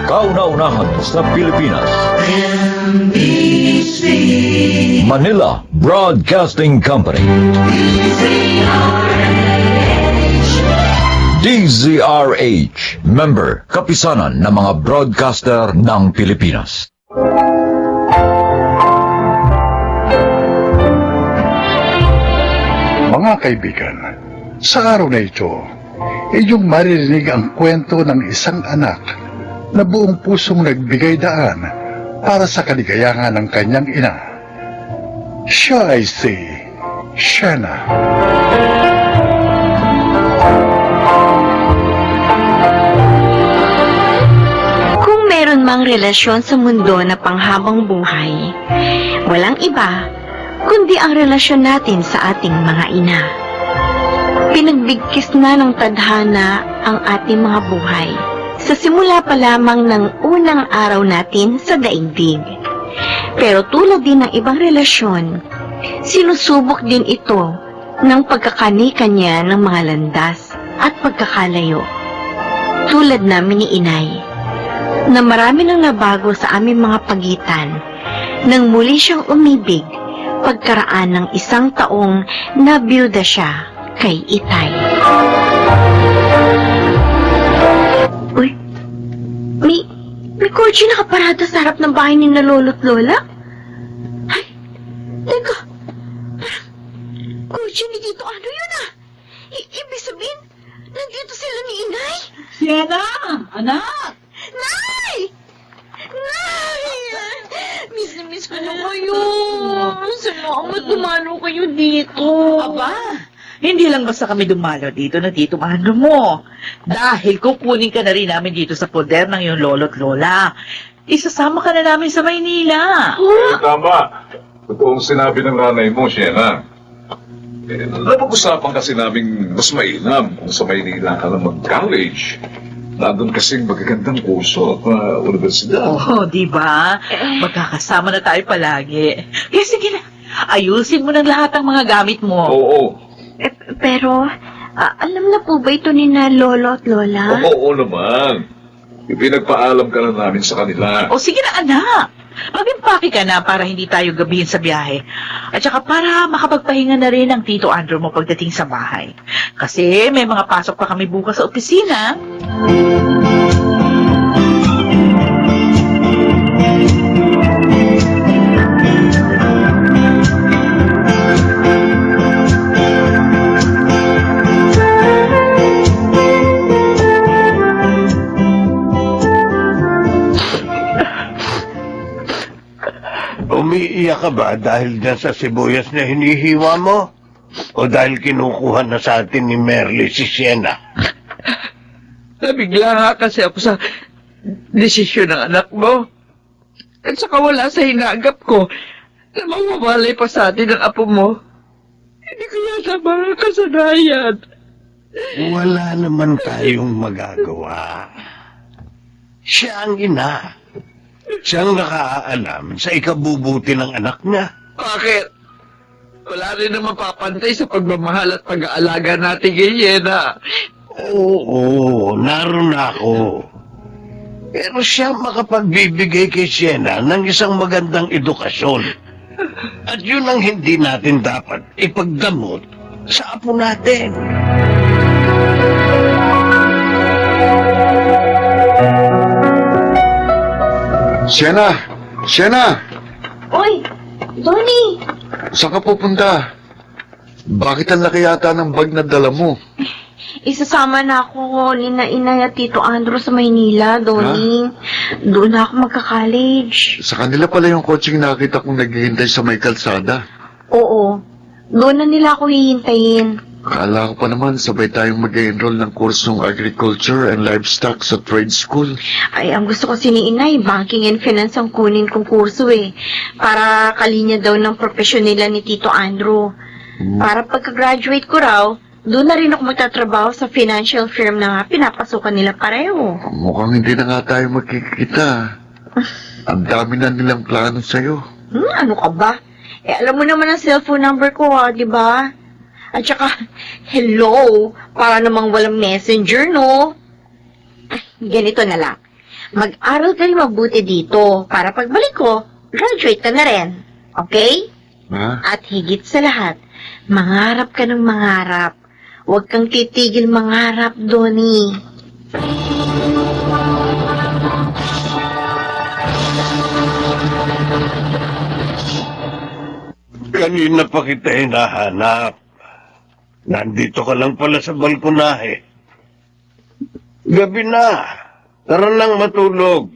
Kauna-unahan sa Pilipinas. Manila Broadcasting Company. DZRH, member, kapisanan ng mga broadcaster ng Pilipinas. Mga kaibigan, sa araw na ito, inyong maririnig ang kwento ng isang anak na buong pusong nagbigay daan para sa kaligayahan ng kanyang ina. Siya ay si Shena. Kung meron mang relasyon sa mundo na panghabang buhay, walang iba kundi ang relasyon natin sa ating mga ina. Pinagbigkis na ng tadhana ang ating mga buhay sa simula pa lamang ng unang araw natin sa daigdig. Pero tulad din ng ibang relasyon, sinusubok din ito ng pagkakanikanya ng mga landas at pagkakalayo. Tulad namin ni Inay, na marami nang nabago sa aming mga pagitan nang muli siyang umibig pagkaraan ng isang taong nabiyuda siya kay Itay. Uy, may kotse nakaparada sa harap ng bahay ni na lolo't lola? Ay, teka, parang kotse ni Tito Ano yun ah? Ibig sabihin, nandito sila ni Inay? Siena! Anak! Nay! Nay! Miss na miss ko na kayo. Salamat dumalo kayo dito. Aba, hindi lang basta kami dumalo dito na dito mahalo mo. Dahil kukunin ka na rin namin dito sa poder ng iyong lolo't lola. Isasama ka na namin sa Maynila. Tama. Totoong sinabi ng nanay mo, Siena. Napag-usapan kasi namin mas mainam kung sa Maynila ka na mag-college. Nandun kasing magagandang kurso at universidad. Oo, di ba? Magkakasama na tayo palagi. Kaya sige na, ayusin mo ng lahat ng mga gamit mo. Oo. Pero, alam na po ba ito ni na lolo at lola? Oo naman. Ipinagpaalam ka na namin sa kanila. O sige na anak, mag-impake ka na para hindi tayo gabihin sa biyahe. At saka para makapagpahinga na rin ang Tito Andrew mo pagdating sa bahay. Kasi may mga pasok pa kami bukas sa opisina. Umiiyak ka ba dahil dyan sa sibuyas na hinihiwa mo? O dahil kinukuha na sa atin ni Merly si Siena? Nabigla nga kasi ako sa desisyon ng anak mo. At saka wala sa hinagap ko na mawawalay pa sa atin ang apo mo. Hindi ko yata mga kasanayan. Wala naman tayong magagawa. Siya ang ina. Siyang nakaalam sa ikabubuti ng anak niya. Bakit? Wala rin naman papantay sa pagmamahal at pag-aalaga natin kay Yena. Oo, naroon ako. Pero siya makapagbibigay kay Siena ng isang magandang edukasyon. At yun ang hindi natin dapat ipagdamot sa apo natin. Siena! Siena! Uy, Donnie! Saan ka pupunta? Bakit ang laki yata ng bag na dala mo? Isasama na ako ni na Inay at Tito Andrew sa Maynila, Donnie. Doon na ako magka-college. Sa kanila pala yung coaching nakita kong naghihintay sa may kalsada. Oo, doon na nila ako hihintayin. Akala ko pa naman sabay tayong mag-enroll ng kursong Agriculture and Livestock sa trade school. Ay, ang gusto kasi ni Inay, banking and finance ang kunin kong kurso eh. Para kalinya daw ng profesyon nila ni Tito Andrew. Para pagka-graduate ko raw, doon na rin ako magtatrabaho sa financial firm na pinapasukan nila pareho. Mukhang hindi na nga tayo magkikita. Ang dami na nilang plano sa'yo. Ano ka ba? Eh, alam mo naman ang cellphone number ko, di ba? At saka, hello, para namang walang messenger, no? Ganito na lang. Mag-aral ka rin mabuti dito para pagbalik ko, graduate ka na rin. Okay? Ha? At higit sa lahat, mangarap ka ng mangarap. Huwag kang titigil mangarap, Donnie. Kanina pa kita hinahanap. Nandito ka lang pala sa balkonahe. Gabi na. Tara nang matulog.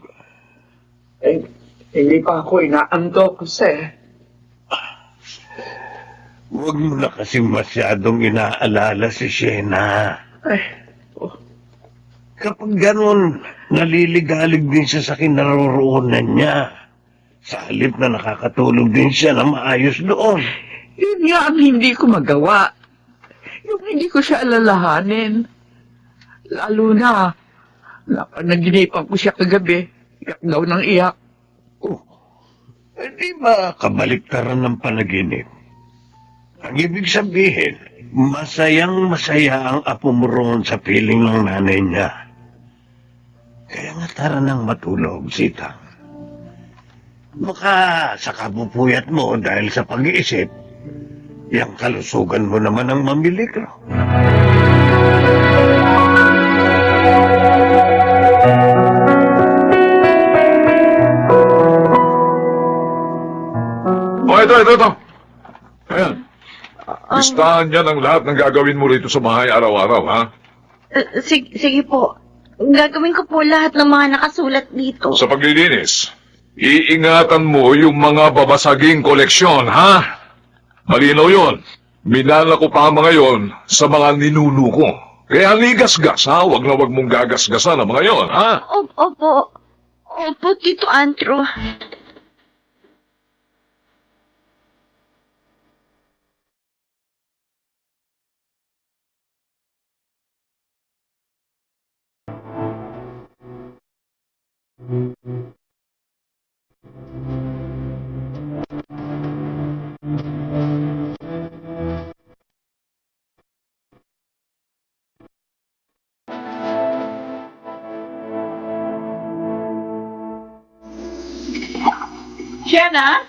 Eh, hindi pa ako inaantok kasi. Huwag mo na kasi masyadong inaalala si Shena. Ay, Kapag ganun, naliligalig din siya sa kinaroroonan niya. Sa halip na nakakatulog din siya na maayos doon. yun nga ang hindi ko magawa. Yung hindi ko siya alalahanin. Lalo na napanaginipan ko siya kagabi. Iyak daw ng iyak. Di ba kabaliktaran ng panaginip? Ang ibig sabihin, masayang masaya ang apo mo roon sa piling ng nanay niya. Kaya nga tara nang matulog, Sita. Baka sa kabupuyat mo dahil sa pag-iisip, yung kalusugan mo naman ang mamiligro. Ito. Ayan. Listahan niya ng lahat ng gagawin mo rito sa bahay araw-araw, ha? Sige po. Gagawin ko po lahat ng mga nakasulat dito. Sa paglilinis, iingatan mo yung mga babasaging koleksyon, ha? Malinaw yun. Minala ko pa mga yon sa mga ninuno ko. Kaya ligas-gas, ha? Wag na wag mong gagasgasan ang mga yon, ha? Opo, Tito Andrew. Shena?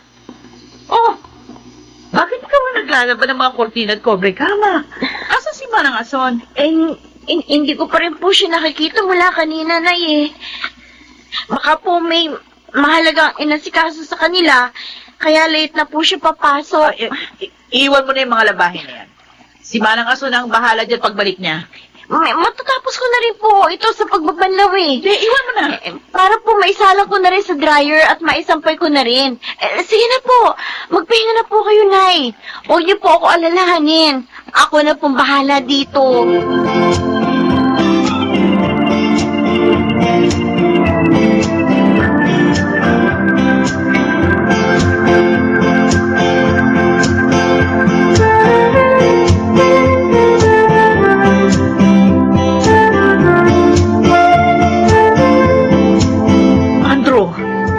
Oh, bakit ka mo naglalaban ng mga kortina at kobre kama? Asa si Manang Ason? Hindi ko pa rin po siya nakikita mula kanina, Nay, eh. Baka po may mahalagang inasikaso sa kanila, kaya late na po siya papasok. Iwan mo na yung mga labahin na yan. Si Manang Ason ang bahala dyan pagbalik niya. Matatapos ko na rin po ito sa pagbabanlaw, eh. Iwan mo na. Para po maisalang ko na rin sa dryer at maisampay ko na rin. Sige na po, magpahinga na po kayo, Nay. Huwag niyo po ako alalahanin. Ako na pong bahala dito.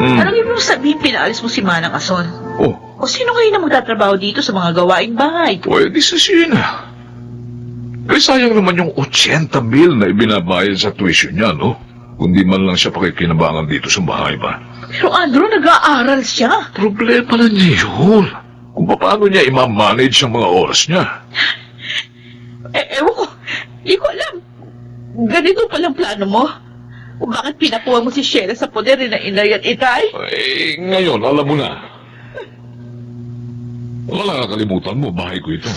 Anong ibig sabihin pinaalis mo si Manang Ason? Oh, O sino kayo na magtatrabaho dito sa mga gawaing bahay? pwede sa Sina. Eh, sayang naman yung 80,000 na ibinabayad sa tuition niya, no? Kundi man lang siya pakikinabangan dito sa bahay ba? Pero Andrew, nag-aaral siya. Problema na niya yun. Kung paano niya i-manage ang mga oras niya. Ewan ko, di ko alam. Ganito palang plano mo? O bakit pinakuha mo si Sheila sa poder na inay at itay? Eh, ngayon, alam mo na. Wala kakalimutan mo, bahay ko ito.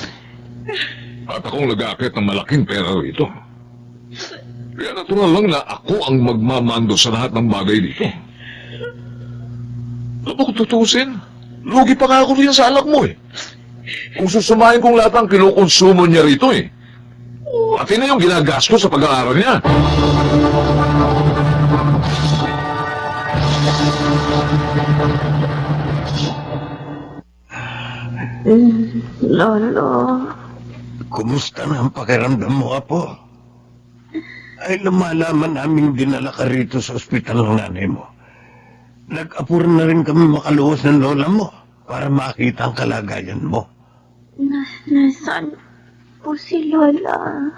At akong nag-aakit ng malaking pera rito. Kaya natural lang na ako ang magmamando sa lahat ng bagay dito. Alam mo kung tutusin, lugi pa nga ako riyan sa alak mo eh. Kung susumahin kong lahat ang kinukonsumo niya rito eh. Pati na yung ginagastos sa pag-aaral niya. Lolo. Kumusta na ang pakiramdam mo, Apo? Ay lumalaman naming dinala ka rito sa ospital ng nanay mo. Nag-apura na rin kami makaluwas ng lola mo para makita ang kalagayan mo. Nasaan po si Lola?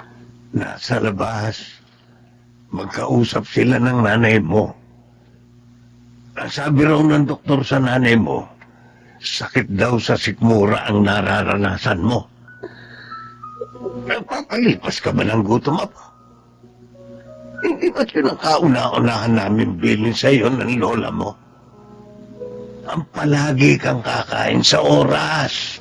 Nasa labas. Magkausap sila ng nanay mo. Ang sabi raw ng doktor sa nanay mo, sakit daw sa sikmura ang nararanasan mo. Nagpapalipas ka ba ng gutom, Apo? Hindi ba't yun ang kauna-unahan namin bilin sa iyo ng lola mo? Ang palagi kang kakain sa oras.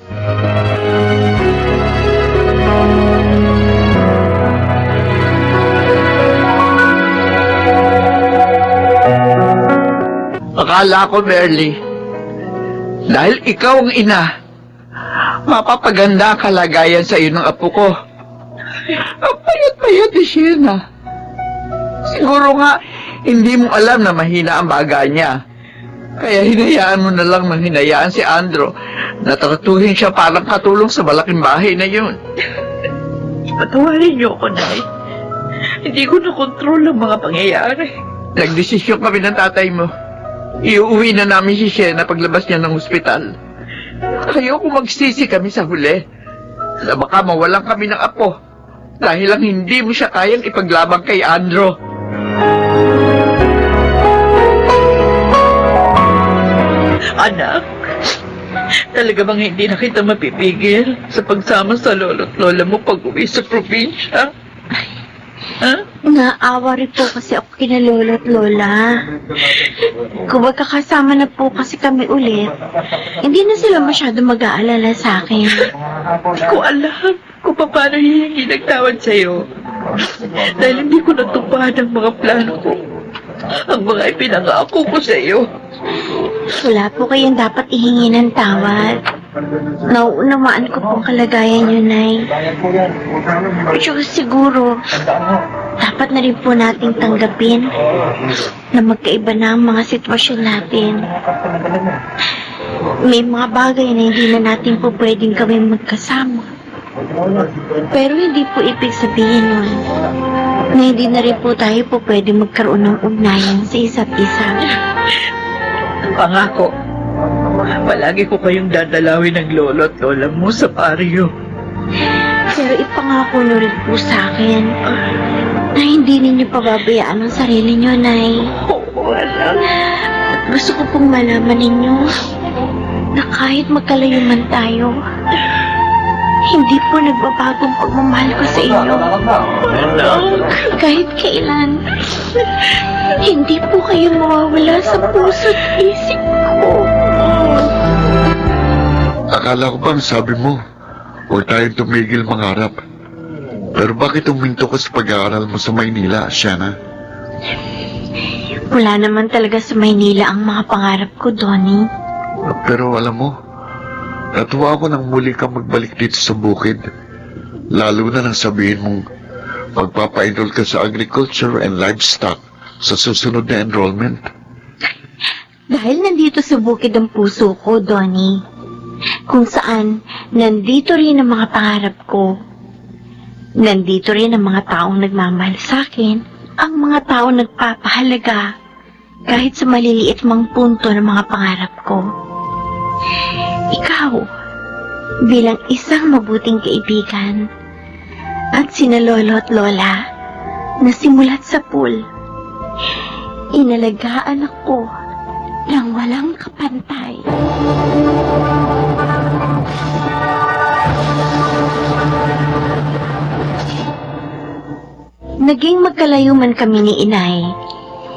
Akala ko, Merly, dahil ikaw ang ina, mapapaganda ang kalagayan sa iyo ng apo ko. Ang payat-payat ni Sienna. Siguro nga, hindi mo alam na mahina ang baga niya. Kaya hinayaan mo na lang ng hinayaan si Andro na tratuhin siya parang katulong sa malaking bahay na yun. Patawarin niyo ako, Nay. Hindi ko na kontrol ang mga pangyayari. Nagdesisyon kami ng tatay mo. Iuwi na namin si Sienna paglabas niya ng ospital. Ayoko magsisi kami sa huli na baka mawalan kami ng apo dahil lang hindi mo siya kayang ipaglaban kay Andro. Anak, talaga bang hindi na kita mapipigil sa pagsama sa lolo't lola mo pag-uwi sa probinsya? Ha? Naawa rin po kasi ako kina Lola at Lola. Kung magkakasama na po kasi kami ulit, hindi na sila masyado mag-aalala sa akin. Hindi ko alam kung paano hihingi ng tawad sa'yo. Dahil hindi ko natupad ang mga plano ko. Ang mga ipinangako ko sa'yo. Wala po kayong dapat ihingi ng tawad. Nauunawaan ko pong kalagayan niyo, Nay. Pero siguro, dapat na rin po nating tanggapin na magkaiba na ang mga sitwasyon natin. May mga bagay na hindi na natin po pwedeng gawin magkasama. Pero hindi po ibig sabihin nun na hindi na rin po tayo po pwedeng magkaroon ng ugnayan sa isa't isa. Pangako, palagi ko kayong dadalawin ng lolo at lola mo sa baryo. Pero ipangako nyo rin po sa akin na hindi ninyo pababayaan ang sarili nyo, Nay. Oo, anak. At gusto ko pong malaman ninyo na kahit magkalayo man tayo, hindi po nagbabagong pagmamahal ko sa inyo. Kahit kailan, hindi po kayo mawawala sa puso at isip ko. Akala ko bang sabi mo, huwag tayong tumigil mangarap. Pero bakit uminto ka sa pag-aaral mo sa Maynila, Sienna? Wala naman talaga sa Maynila ang mga pangarap ko, Donnie. Pero alam mo, natuwa ako nang muli kang magbalik dito sa bukid. Lalo na nang sabihin mong magpapa-enroll ka sa agriculture and livestock sa susunod na enrollment. Dahil nandito sa bukid ang puso ko, Donnie. Kung saan, nandito rin ang mga pangarap ko. Nandito rin ang mga taong nagmamahal sa akin, ang mga taong nagpapahalaga, kahit sa maliliit mang punto ng mga pangarap ko. Ikaw, bilang isang mabuting kaibigan, at sina lolo at lola, na simulat sa pool, inalagaan ako ng walang kapantay. Naging magkalayo man kami ni Inay,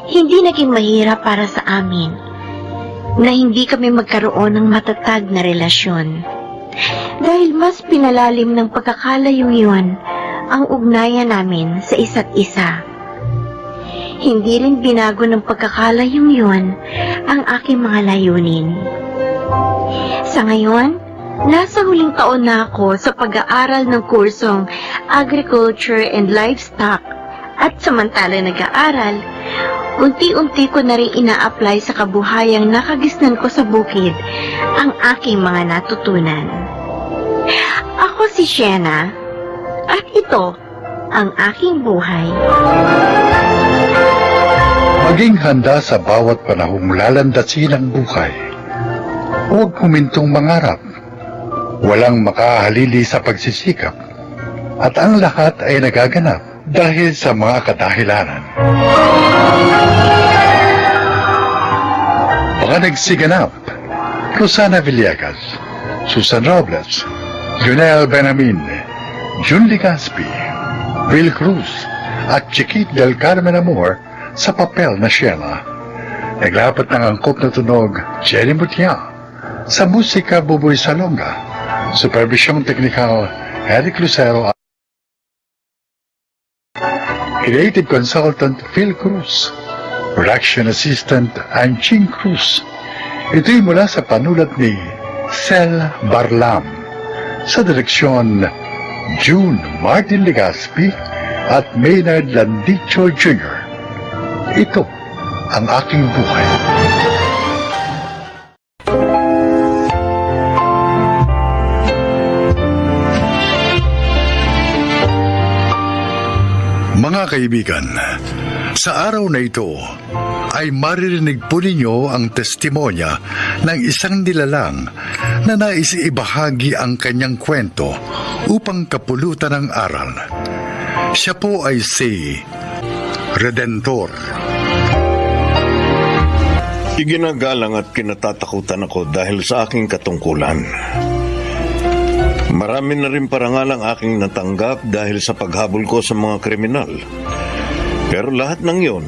hindi naging mahirap para sa amin na hindi kami magkaroon ng matatag na relasyon. Dahil mas pinalalim ng pagkakalayong yun ang ugnayan namin sa isa't isa. Hindi rin binago ng pagkakalayong yun ang aking mga layunin. Sa ngayon, nasa huling taon na ako sa pag-aaral ng kursong Agriculture and Livestock at samantala nag-aaral, unti-unti ko na rin ina-apply sa kabuhayang nakagisnan ko sa bukid ang aking mga natutunan. Ako si Sienna, at ito ang aking buhay. Maging handa sa bawat panahong lalandasin ang buhay. Huwag humintong mangarap. Walang makahalili sa pagsisikap. At ang lahat ay nagaganap dahil sa mga kadahilanan. Mga nagsiganap: Rosana Villegas, Susan Robles, Junel Benamin, Jun Ligaspi, Will Cruz, at Chiquit del Carmen Amor sa papel na Sheila. Naglapat ng angkop na tunog Jenny Mutia, sa musika Buboy Salonga, supervisyong teknikal Eric Lucero, creative consultant Phil Cruz, production assistant Anching Cruz. Ito'y mula sa panulat ni Sel Barlam, sa direksyon June Martin Legaspi at Maynard Landicho Jr. Ito ang aking buhay. Mga kaibigan, sa araw na ito ay maririnig po ninyo ang testimonya ng isang nilalang na nais ibahagi ang kanyang kwento upang kapulutan ng aral. Siya po ay si Redentor. Iginagalang at kinatatakutan ako dahil sa aking katungkulan. Marami na rin parangal ang aking natanggap dahil sa paghabol ko sa mga kriminal. Pero lahat ng yon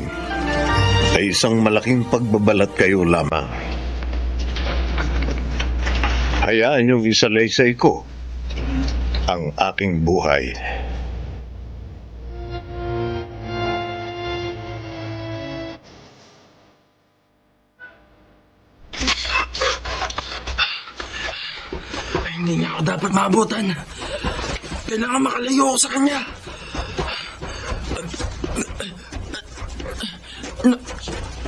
ay isang malaking pagbabalat kayo lamang. Hayaan niyong isalaysay ko ang aking buhay. Hindi niya ako dapat maabutan. Kailangan makalayo ako sa kanya.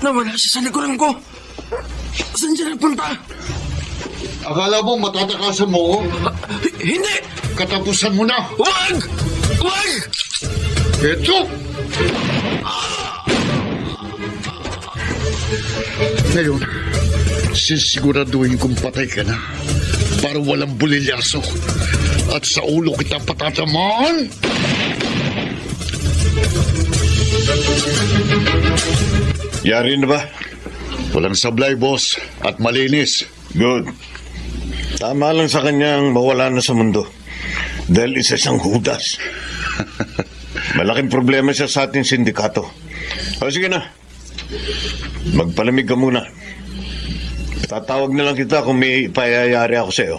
Nawala siya sa likuran ko. Saan siya nagpunta? Akala mo matatakasan mo? Hindi! Katapusan mo na! Wag! Wag! Ito! Ngayon, sisiguraduhin kong patay ka na para walang bulilyaso at sa ulo kita patatamaan. Yari na ba? Walang sablay, boss, at malinis. Good. Tama lang sa kanyang mawala na sa mundo. Dahil isa siyang hudas. Malaking problema siya sa ating sindikato. O sige na. Magpalamig ka muna. Tatawag na lang kita kung may ipayayari ako sa'yo.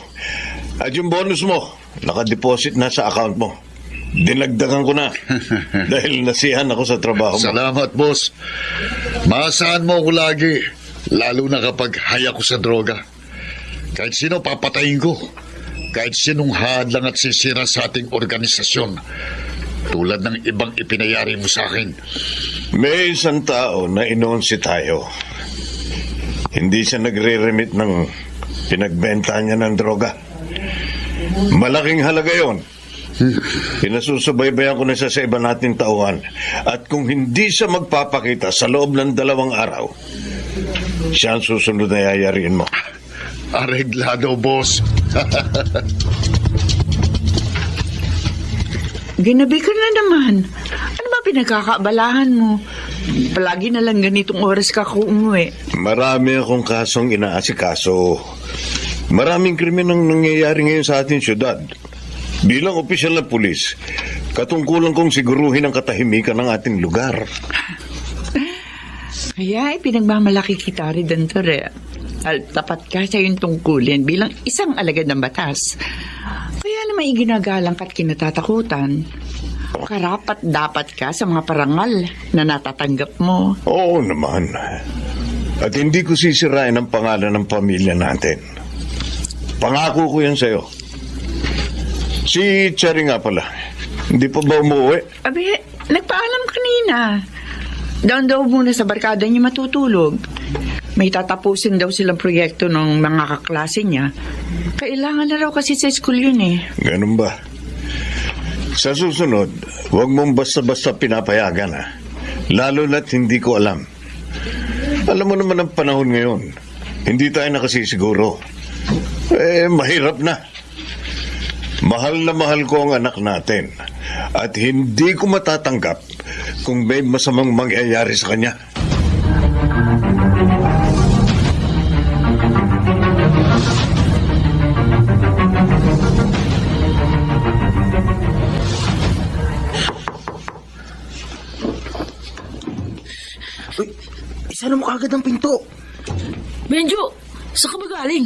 At yung bonus mo, nakadeposit na sa account mo. Dinagdagan ko na. Dahil nasihan ako sa trabaho mo. Salamat, boss. Maasahan mo ako lagi, lalo na kapag haya ko sa droga. Kahit sino papatayin ko. Kahit sinong hadlang at sisira sa ating organisasyon. Tulad ng ibang ipinayari mo sa akin. May isang tao na inonsi tayo. Hindi siya nagre-remit ng pinagbenta niya ng droga. Malaking halaga yon. Pinasusubaybayan ko na siya sa iba nating tauhan. At kung hindi siya magpapakita sa loob ng 2 araw, siya ang susunod na yayarin mo. Areglado, boss. Ginabi ka na naman. Ano ba pinagkakaabalahan mo? Palagi na lang ganitong oras ka kung umuwi. Marami akong kasong inaasikaso. Maraming krimen ang nangyayari ngayon sa ating syudad. Bilang opisyal na pulis, katungkulan kong siguruhin ang katahimikan ng ating lugar. Kaya pinagmamalaki kita rin dito rin. Tapat ka sa iyong tungkulin bilang isang alagad ng batas. Kaya naman iginagalang ka't kinatatakutan. Karapat dapat ka sa mga parangal na natatanggap mo. Oo naman. At hindi ko sisirain ang pangalan ng pamilya natin. Pangako ko yan sa'yo. Si Cherry nga pala. Hindi pa ba umuwi? Abi, nagpaalam kanina. Doon daw muna sa barkada niya matutulog. May tatapusin daw silang proyekto ng mga kaklase niya. Kailangan na raw kasi sa school yun eh. Ganun ba? Sa susunod, huwag mong basta-basta pinapayagan ha. Lalo na't hindi ko alam. Alam mo naman ang panahon ngayon. Hindi tayo nakasisiguro. Mahirap na. Mahal na mahal ko ang anak natin. At hindi ko matatanggap kung may masamang mangyayari sa kanya. Uy, isara mo kaagad ang pinto. Benjo, saan ka ba galing?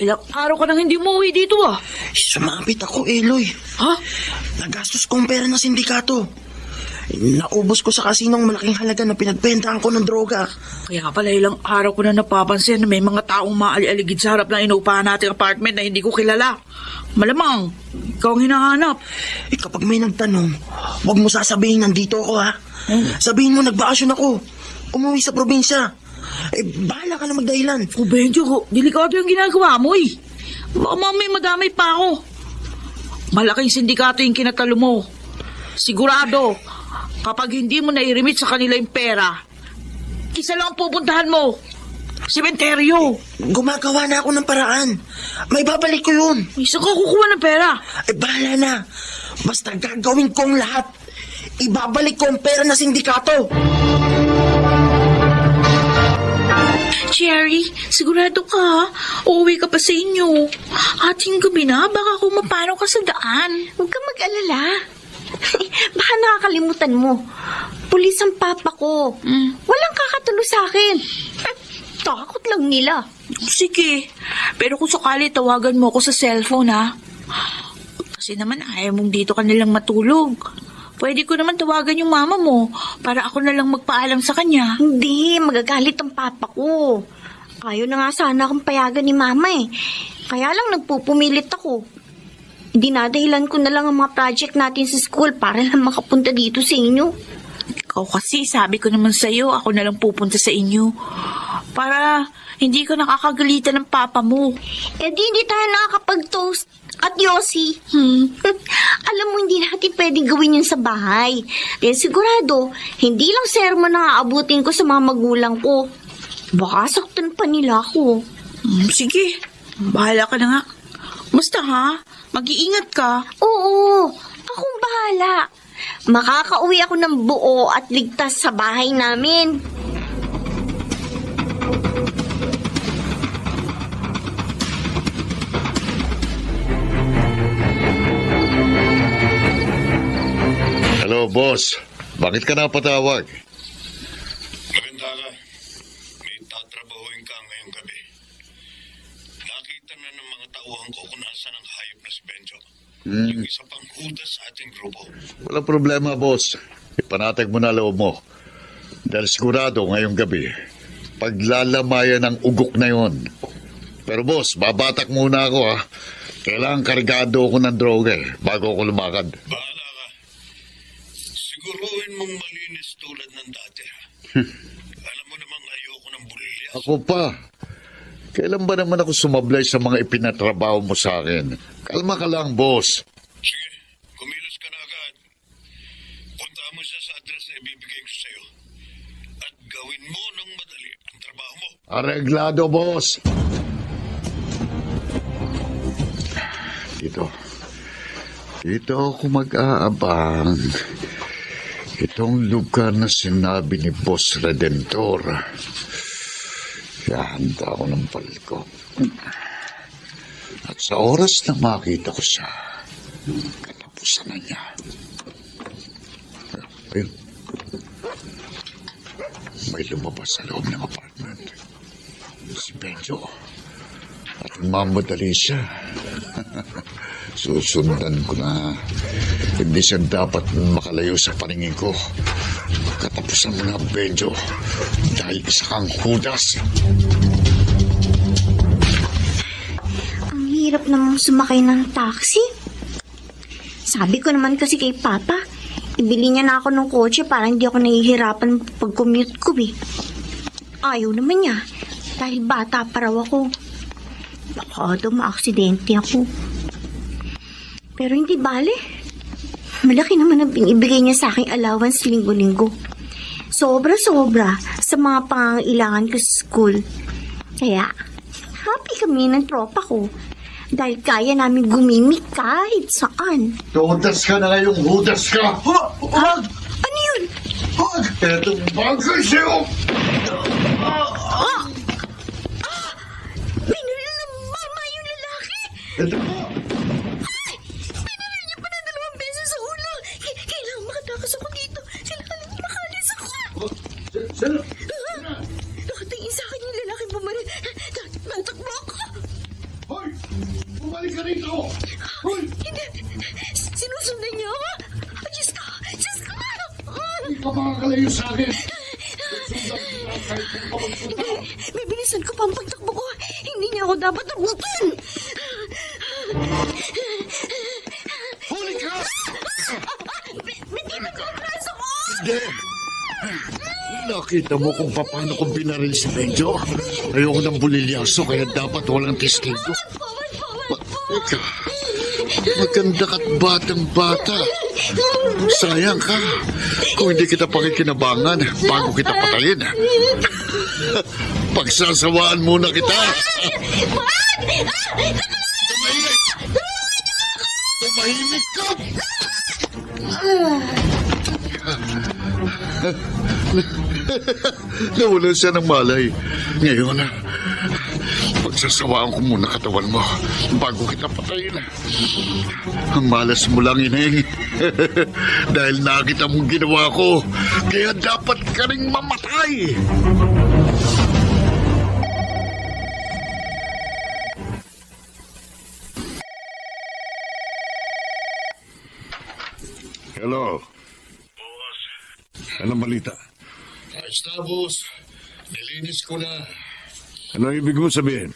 Ilang araw ka nang hindi umuwi dito ah. Sumapit ako, Eloy. Ha? Nagastos kong pera ng sindikato. Naubos ko sa kasinong malaking halaga na pinagbentahan ko ng droga. Kaya pala ilang araw ko na napapansin na may mga taong maali-aligid sa harap ng inuupahan nating apartment na hindi ko kilala. Malamang, ikaw ang hinahanap. Kapag may nagtanong, huwag mo sasabihin nandito ako, ha? Sabihin mo nagbakasyon ako. Umuwi sa probinsya. Bahala ka na magdahilan. O Benjo, delikado yung ginagawa mo eh. Baka mamay madamay pa ako. Malaking sindikato yung kinatalo mo. Sigurado, kapag hindi mo nairimit sa kanila yung pera, isa lang ang pupuntahan mo. Sementeryo. Gumagawa na ako ng paraan. May babalik ko yun. Isa ka kukuha ng pera. Bahala na. Basta gagawin kong lahat. Ibabalik ko ang pera na sindikato. Cherry, sigurado ka ha? Uuwi ka pa sa inyo. Ating gabi na, baka kumapano ka sa daan. Huwag kang mag-alala. Baka nakakalimutan mo. Pulis ang papa ko. Walang kakatulo sa akin. Takot lang nila. Sige, pero kung sakali tawagan mo ako sa cellphone ha. Kasi naman ayaw mong dito ka nilang matulog. Pwede ko naman tawagan yung mama mo para ako na lang magpaalam sa kanya. Hindi, magagalit ang papa ko. Ayaw na nga sana akong payagan ni mama eh. Kaya lang nagpupumilit ako. Dinadahilan ko na lang ang mga project natin sa school para lang makapunta dito sa inyo. Ikaw kasi, sabi ko naman sa'yo, ako na lang pupunta sa inyo. Para hindi ko nakakagalitan ng papa mo. Eh di hindi tayo nakakapag-toast at yosi. Alam mo, hindi natin pwedeng gawin yun sa bahay. Kaya sigurado, hindi lang sermon na aabutin ko sa mga magulang ko. Baka saktan pa nila ako. Sige, bahala ka na nga. Basta ha, mag-iingat ka. Oo, akong bahala. Makakauwi ako ng buo at ligtas sa bahay namin. Hello, boss. Bakit ka napatawag? Maganda ka. May tatrabahuin ka ngayong gabi. Nakita na ng mga tauhan ko kung nasaan ang hayop na si Benjo. Yung isa pang huda sa ating grupo. Walang problema, boss. Ipanatag mo na loob mo. Dahil sigurado ngayong gabi, paglalamayan ng ugok na yon. Pero boss, babatak muna ako ha. Kailangan kargado ako ng droga bago ako lumakad. Bahala ka. Siguruhin mong malinis tulad ng dati ha. Alam mo namang ayoko ng burilya. Ako pa. Kailan ba naman ako sumablay sa mga ipinatrabaho mo sa akin? Kalma ka lang, boss. Sige, kumilos ka na agad. Punta mo siya sa address na ibibigay ko sa'yo. At gawin mo ng madali ang trabaho mo. Areglado, boss. Dito ako mag-aabang. Itong lugar na sinabi ni Boss Redentor. Handa ako ng palko. At sa oras na makita ko siya, katapusan na niya. Ayun. May lumabas sa loob ng apartment. Si Benjo. At mamadali siya. Susundan ko na. Hindi siya dapat makalayo sa paningin ko. Katapusan mo na, Benjo. Dahil isa kang hudas. Ang hirap namang sumakay ng taxi. Sabi ko naman kasi kay Papa, ibili niya na ako ng kotse para hindi ako nahihirapan pag-commute ko eh. Ayaw naman niya, dahil bata pa raw ako. Baka daw maaksidente ako. Pero hindi bale. Malaki naman ang binibigay niya sa aking allowance linggo-linggo. Sobra-sobra sa mga pangangailangan ko sa school. Kaya, happy kami ng tropa ko. Dahil kaya namin gumimik kahit saan. Hudas ka na ngayong hudas ka! Ano yun? Etong bagay sa'yo! Binaril ng mama yung lalaki! Ito mo! Binaril niya pa ng 2 beses sa ulo! Kailangan makatakas ako dito! Kailangan makalis ako! Nakatingin sa akin yung lalaki bumaril! Natakbo ako! Hoy! Bumalik ka rito! Hoy! Hindi! Sinusundan niya ako! Diyos ko! Diyos ko! Hindi ka makakalayo sa akin! Bibilisan ko pa ang pagtakbo ko. Hindi niya ako dapat abutin. Huli ka! Bitiwan ko ang braso ko! Hindi! Nakita mo kung paano kong binaril si Benjo. Ayoko ng bulilyaso kaya dapat walang testigo. Ika, maganda ka't batang bata. Sayang ka. Kung hindi kita pakikinabangan bago kita patayin. Pagsasawaan muna kita. Tumahimik ka! Nawalan siya ng malay. Ngayon, pagsasawaan ko muna katawan mo bago kita patayin. Ang malas mo lang, Ineng. Dahil nakita mong ginawa ko, kaya dapat ka ring mamatay. Hello. Anong balita? Ayos na, boss. Nilinis ko na. Ano ibig mo sabihin?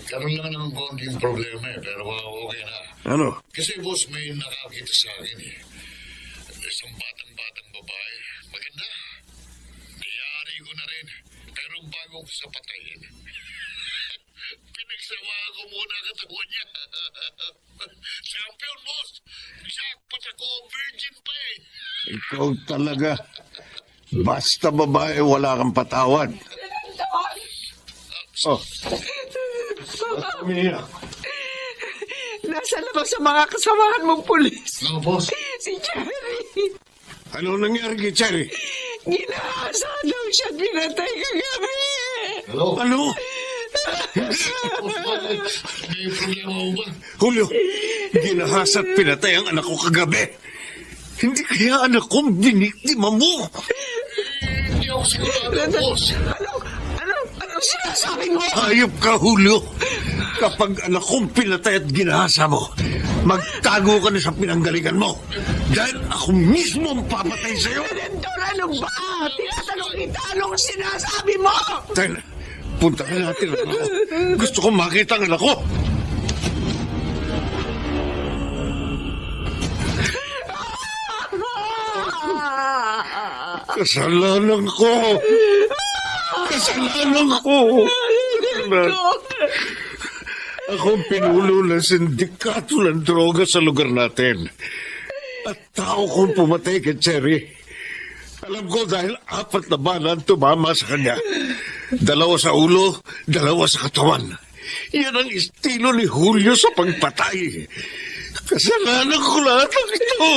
Karoon lang naman konting problema pero okay na. Ano? Kasi, boss, may nakakita sa akin Isang batang babae. Maganda. Nayari ko na rin. Pero bago ko sa patayin, pinagsawaan ko muna katawan niya. Champion, boss! Jackpot ako, virgin pa Ikaw talaga. Basta babae, wala kang patawad. Oh. Ba't umiiyak? Nasa labas sa mga kasamahan mong pulis. No, boss. Si Jerry. Ano nangyari kay Cherry? Ginahasa daw siya at pinatay kagabi. Hello? Ano? May problema mo ba? Julio, ginahasa at pinatay ang anak ko kagabi. Hindi kaya anak ko biniktima mo. Hindi ako sigurado, boss. Ano sinasabi mo? Hayop ka, Julio. Kapag anak kong pinatay at ginahasa mo, magtago ka na sa pinanggalingan mo. Dahil ako mismo ang papatay sa'yo. Senador, ano ba? Tinatanong kita, anong sinasabi mo? Tayo na, punta ka natin ang anak ko. Gusto ko makita ang anak ko. Kasalanan ko. Kasalanan ko. Ako ang pinulo ng sindikato ng droga sa lugar natin. At tao kong pumatay kay Cherry. Alam ko dahil 4 na bala ang tumama sa kanya. 2 sa ulo, 2 sa katawan. Yan ang estilo ni Julio sa pagpatay. Kasalanan ko lahat ng ito.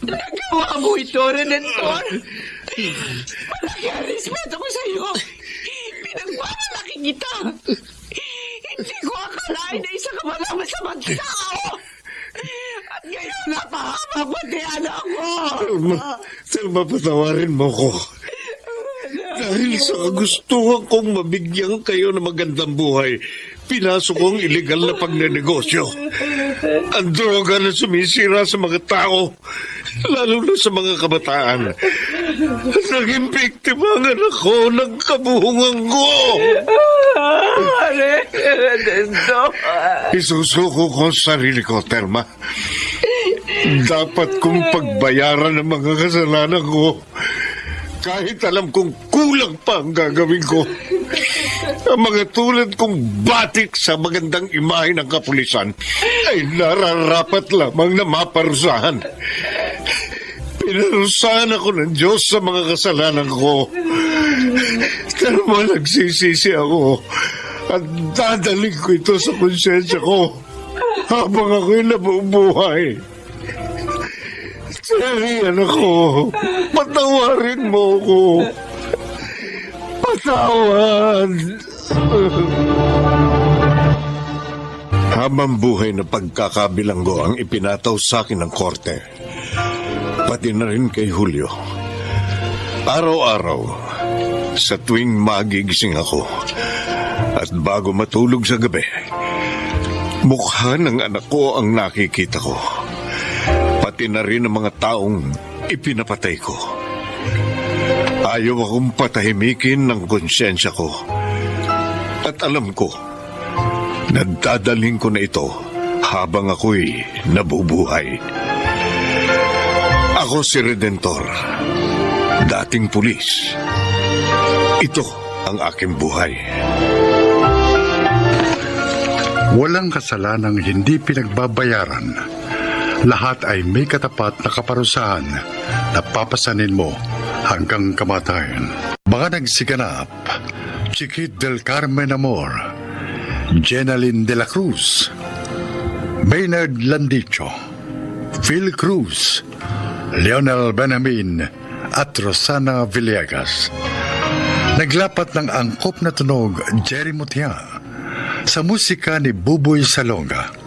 Nagawa mo ito, Redentor. Malaki ang respeto ko sa iyo. Pinagmamalaki kita. Hindi ko akalain na isa ka pala masamang tao. At ngayon napahamak pati anak ko. Selma, patawarin mo ko. Dahil sa kagustuhan kong mabigyan kayo ng magandang buhay, pinasok kong iligal na pagnenegosyo. Ang droga na sumisira sa mga tao, lalo na sa mga kabataan. Naging biktima ang anak ko ng kabuhungan ko. Isusuko ko ang sarili ko, Telma. Dapat kong pagbayaran ng mga kasalanan ko. Kahit alam kong kulang pa ang gagawin ko. Ang mga tulad kong batik sa magandang imahe ng kapulisan ay nararapat lamang na maparusahan. Pinarusahan ako ng Diyos sa mga kasalanan ko. Pero nagsisisi ako. At dadaling ko ito sa konsensya ko habang ako'y nabubuhay. Cherry, anak ko, patawarin mo ko. Patawad. Habang buhay na pagkakabilanggo ang ipinataw sa akin ng korte, pati na rin kay Julio. Araw-araw, sa tuwing magigising ako, at bago matulog sa gabi, mukha ng anak ko ang nakikita ko. Pati na rin ang mga taong ipinapatay ko. Ayaw akong patahimikin ng konsensya ko. At alam ko, nadadaling ko na ito habang ako'y nabubuhay. Ako si Redentor, dating pulis. Ito ang aking buhay. Walang kasalanang hindi pinagbabayaran. Lahat ay may katapat na kaparusahan na papasanin mo hanggang kamatayan. Mga nagsiganap, Chiquit del Carmen Amor, Jenaline de la Cruz, Maynard Landicho, Phil Cruz, Leonel Benjamin at Rosana Villegas. Naglapat ng angkop na tunog Jerry Mutia sa musika ni Buboy Salonga.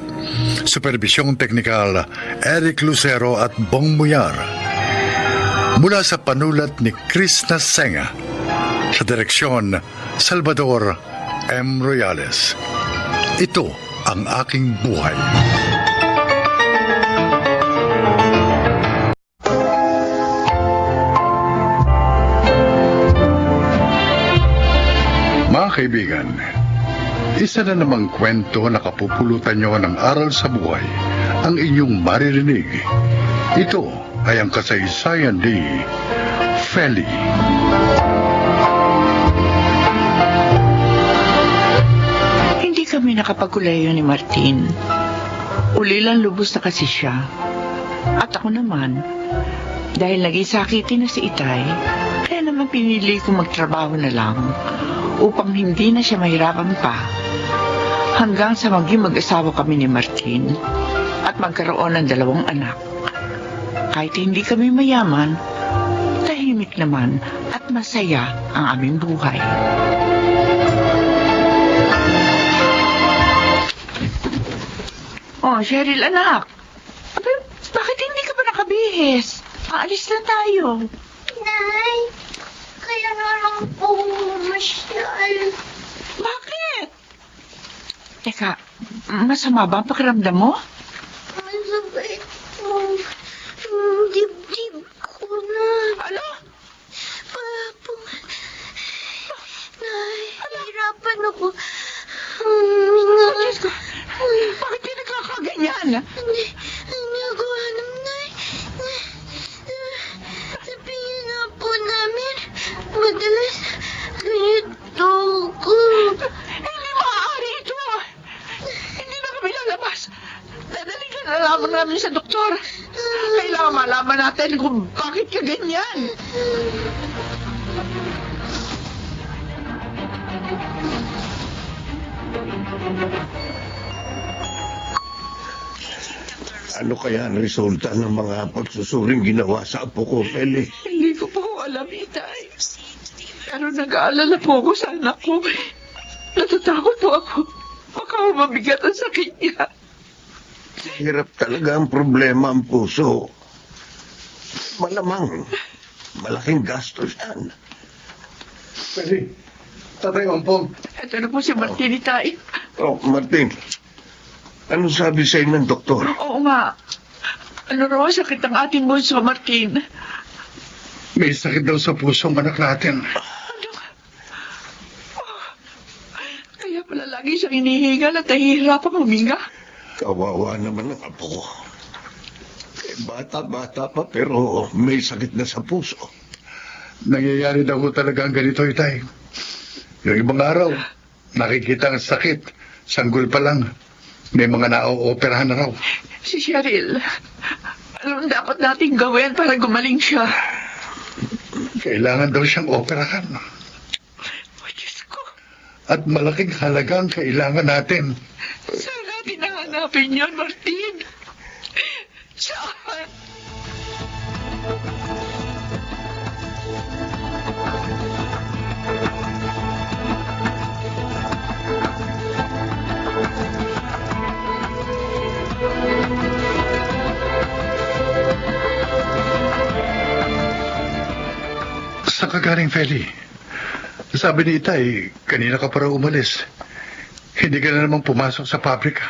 Supervisyong teknikal Eric Lucero at Bong Muyar. Mula sa panulat ni Chris Nasenga. Sa direksyon Salvador M. Royales. Ito ang aking buhay. Mga kaibigan, isa na namang kwento na kapupulutan nyo ng aral sa buhay ang inyong maririnig. Ito ay ang kasaysayan ni Feli. Hindi kami nakapagkulayo ni Martin. Ulilang lubos na kasi siya. At ako naman, dahil naging sakitin na si Itay, kaya naman pinili ko magtrabaho na lang upang hindi na siya mahirapan pa. Hanggang sa maging mag-asawa kami ni Martin at magkaroon ng 2 anak. Kahit hindi kami mayaman, tahimik naman at masaya ang aming buhay. Oh, Cheryl, anak. Abay, bakit hindi ka ba nakabihis? Aalis na tayo. Nay, kaya na lang po masyal. Bakit? Teka, masama ba ang pakiramdam mo? Masabay po. Dibdib ko na. Ano? Parang nahihirapan ako. Huminga. Oh, Diyos ko. Bakit di nagkakaganyan? Hindi ako alam, Nay. Sabihin nga po namin, madalas ganito ko. Hindi maaari ito. Hindi na kami lalabas. Dadali ka na lamang namin sa doktor. Kailangan malaman natin kung bakit ka ganyan. Ano kaya ang resulta ng mga pagsusuring ginawa sa apo ko, Feli? Hindi ko po alam, Itay. Pero nag-aalala po ako sa anak ko. Natatakot po ako. Baka mabigat ang sakit niya. Hirap talaga ang problema ang puso. Malamang, malaking gastos yan. Feli, Tatay Ompong. Ito na po si Martin, Itay. Oh, Martin, ano sabi sa'yo ng doktor? Oo nga. Ano raw ang sakit ng ating bunso, Martin? May sakit daw sa pusong anak natin. Kaya pala lagi siyang inihingal at nahihirapang huminga. Kawawa naman ang apo ko. Bata-bata pa pero may sakit na sa puso. Nangyayari daw ho talaga ang ganito, Itay. Yung ibang araw, nakikita ang sakit. Sanggol pa lang. May mga na-ooperahan na raw. Si Cheryl, anong dapat nating gawin para gumaling siya? Kailangan daw siyang operahan. Oh, Diyos ko. At malaking halaga ang kailangan natin. Saan natin nahanapin yun, Martin? Saan? Saan ka galing, Feli? Sabi ni Itay, kanina ka pa raw umalis. Hindi ka na namang pumasok sa pabrika.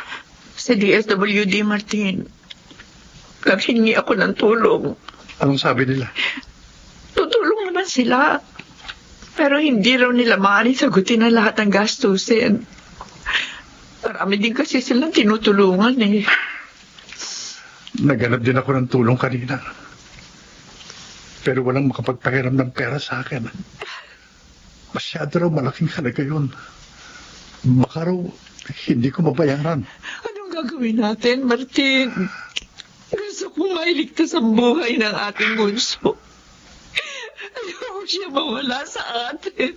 Sa DSWD, Martin. Naghingi ako ng tulong. Anong sabi nila? Tutulong naman sila. Pero hindi raw nila maaaring sagutin ang lahat ng gastusin. Marami din kasi silang tinutulungan eh. Naghanap din ako ng tulong kanina. Pero walang makapagpahiram ng pera sa akin. Masyado raw malaking halaga yun. Baka raw hindi ko mabayaran. Anong gagawin natin, Martin? Gusto kong mailigtas ang buhay ng ating bunso. Ayaw siya mawala sa atin.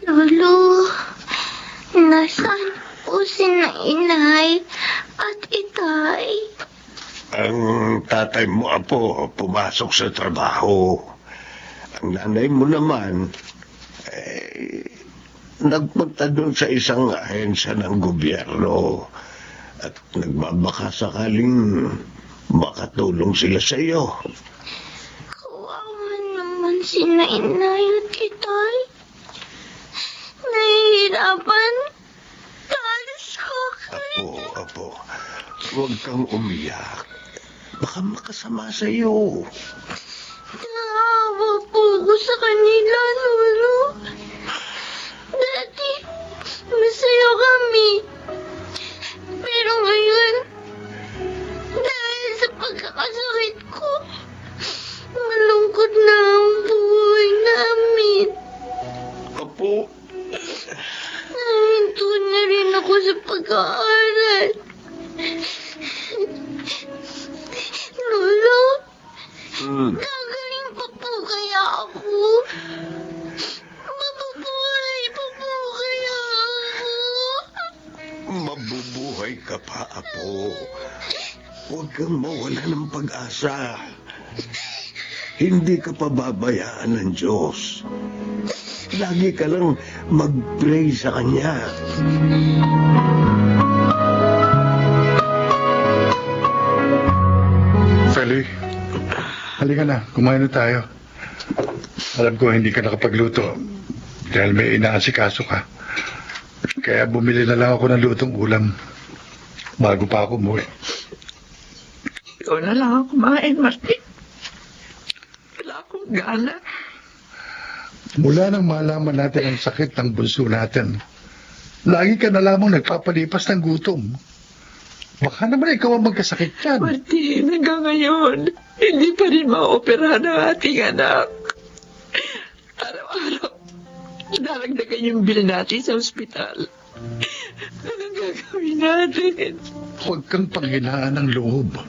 Lolo, nasaan po si Inay at Itay? Ang tatay mo, Apo, pumasok sa trabaho. Ang nanay mo naman, nagpunta doon sa isang ahensya ng gobyerno at nagbabaka sakaling makatulong sila sa iyo. Kawawa naman si Inay at Itay. Nahihirapan dahil sa akin. Apo, huwag kang umiyak. Baka makasama sa iyo. Naawa po ako sa kanila, Lolo. Dati, masaya kami. Pero ngayon, dahil sa pagkakasakit ko, malungkot na ang buhay namin. Apo, Nahinto na rin ako sa pag-aaral. Lolo, gagaling pa po kaya ako? Mabubuhay pa po kaya ako? mabubuhay ka pa, Apo. Huwag kang mawala ng pag-asa. Hindi ka pababayaan ng Diyos. Lagi ka lang mag-pray sa Kanya. Feli, halika na. Kumain na tayo. Alam ko hindi ka nakapagluto dahil may inaasikaso ka. Kaya bumili na lang ako ng lutong ulam bago pa ako umuwi. Ikaw na lang ang kumain, Martin. Wala akong gana. Mula nang malaman natin ang sakit ng bunso natin, lagi ka na lamang nagpapalipas ng gutom. Baka naman ikaw ang magkasakit yan. Martin, hanggang ngayon, hindi pa rin maoperahan ang ating anak. Araw-araw, daragdagan yung bill natin sa ospital. Anong gagawin natin? Huwag kang panghinaan ng loob.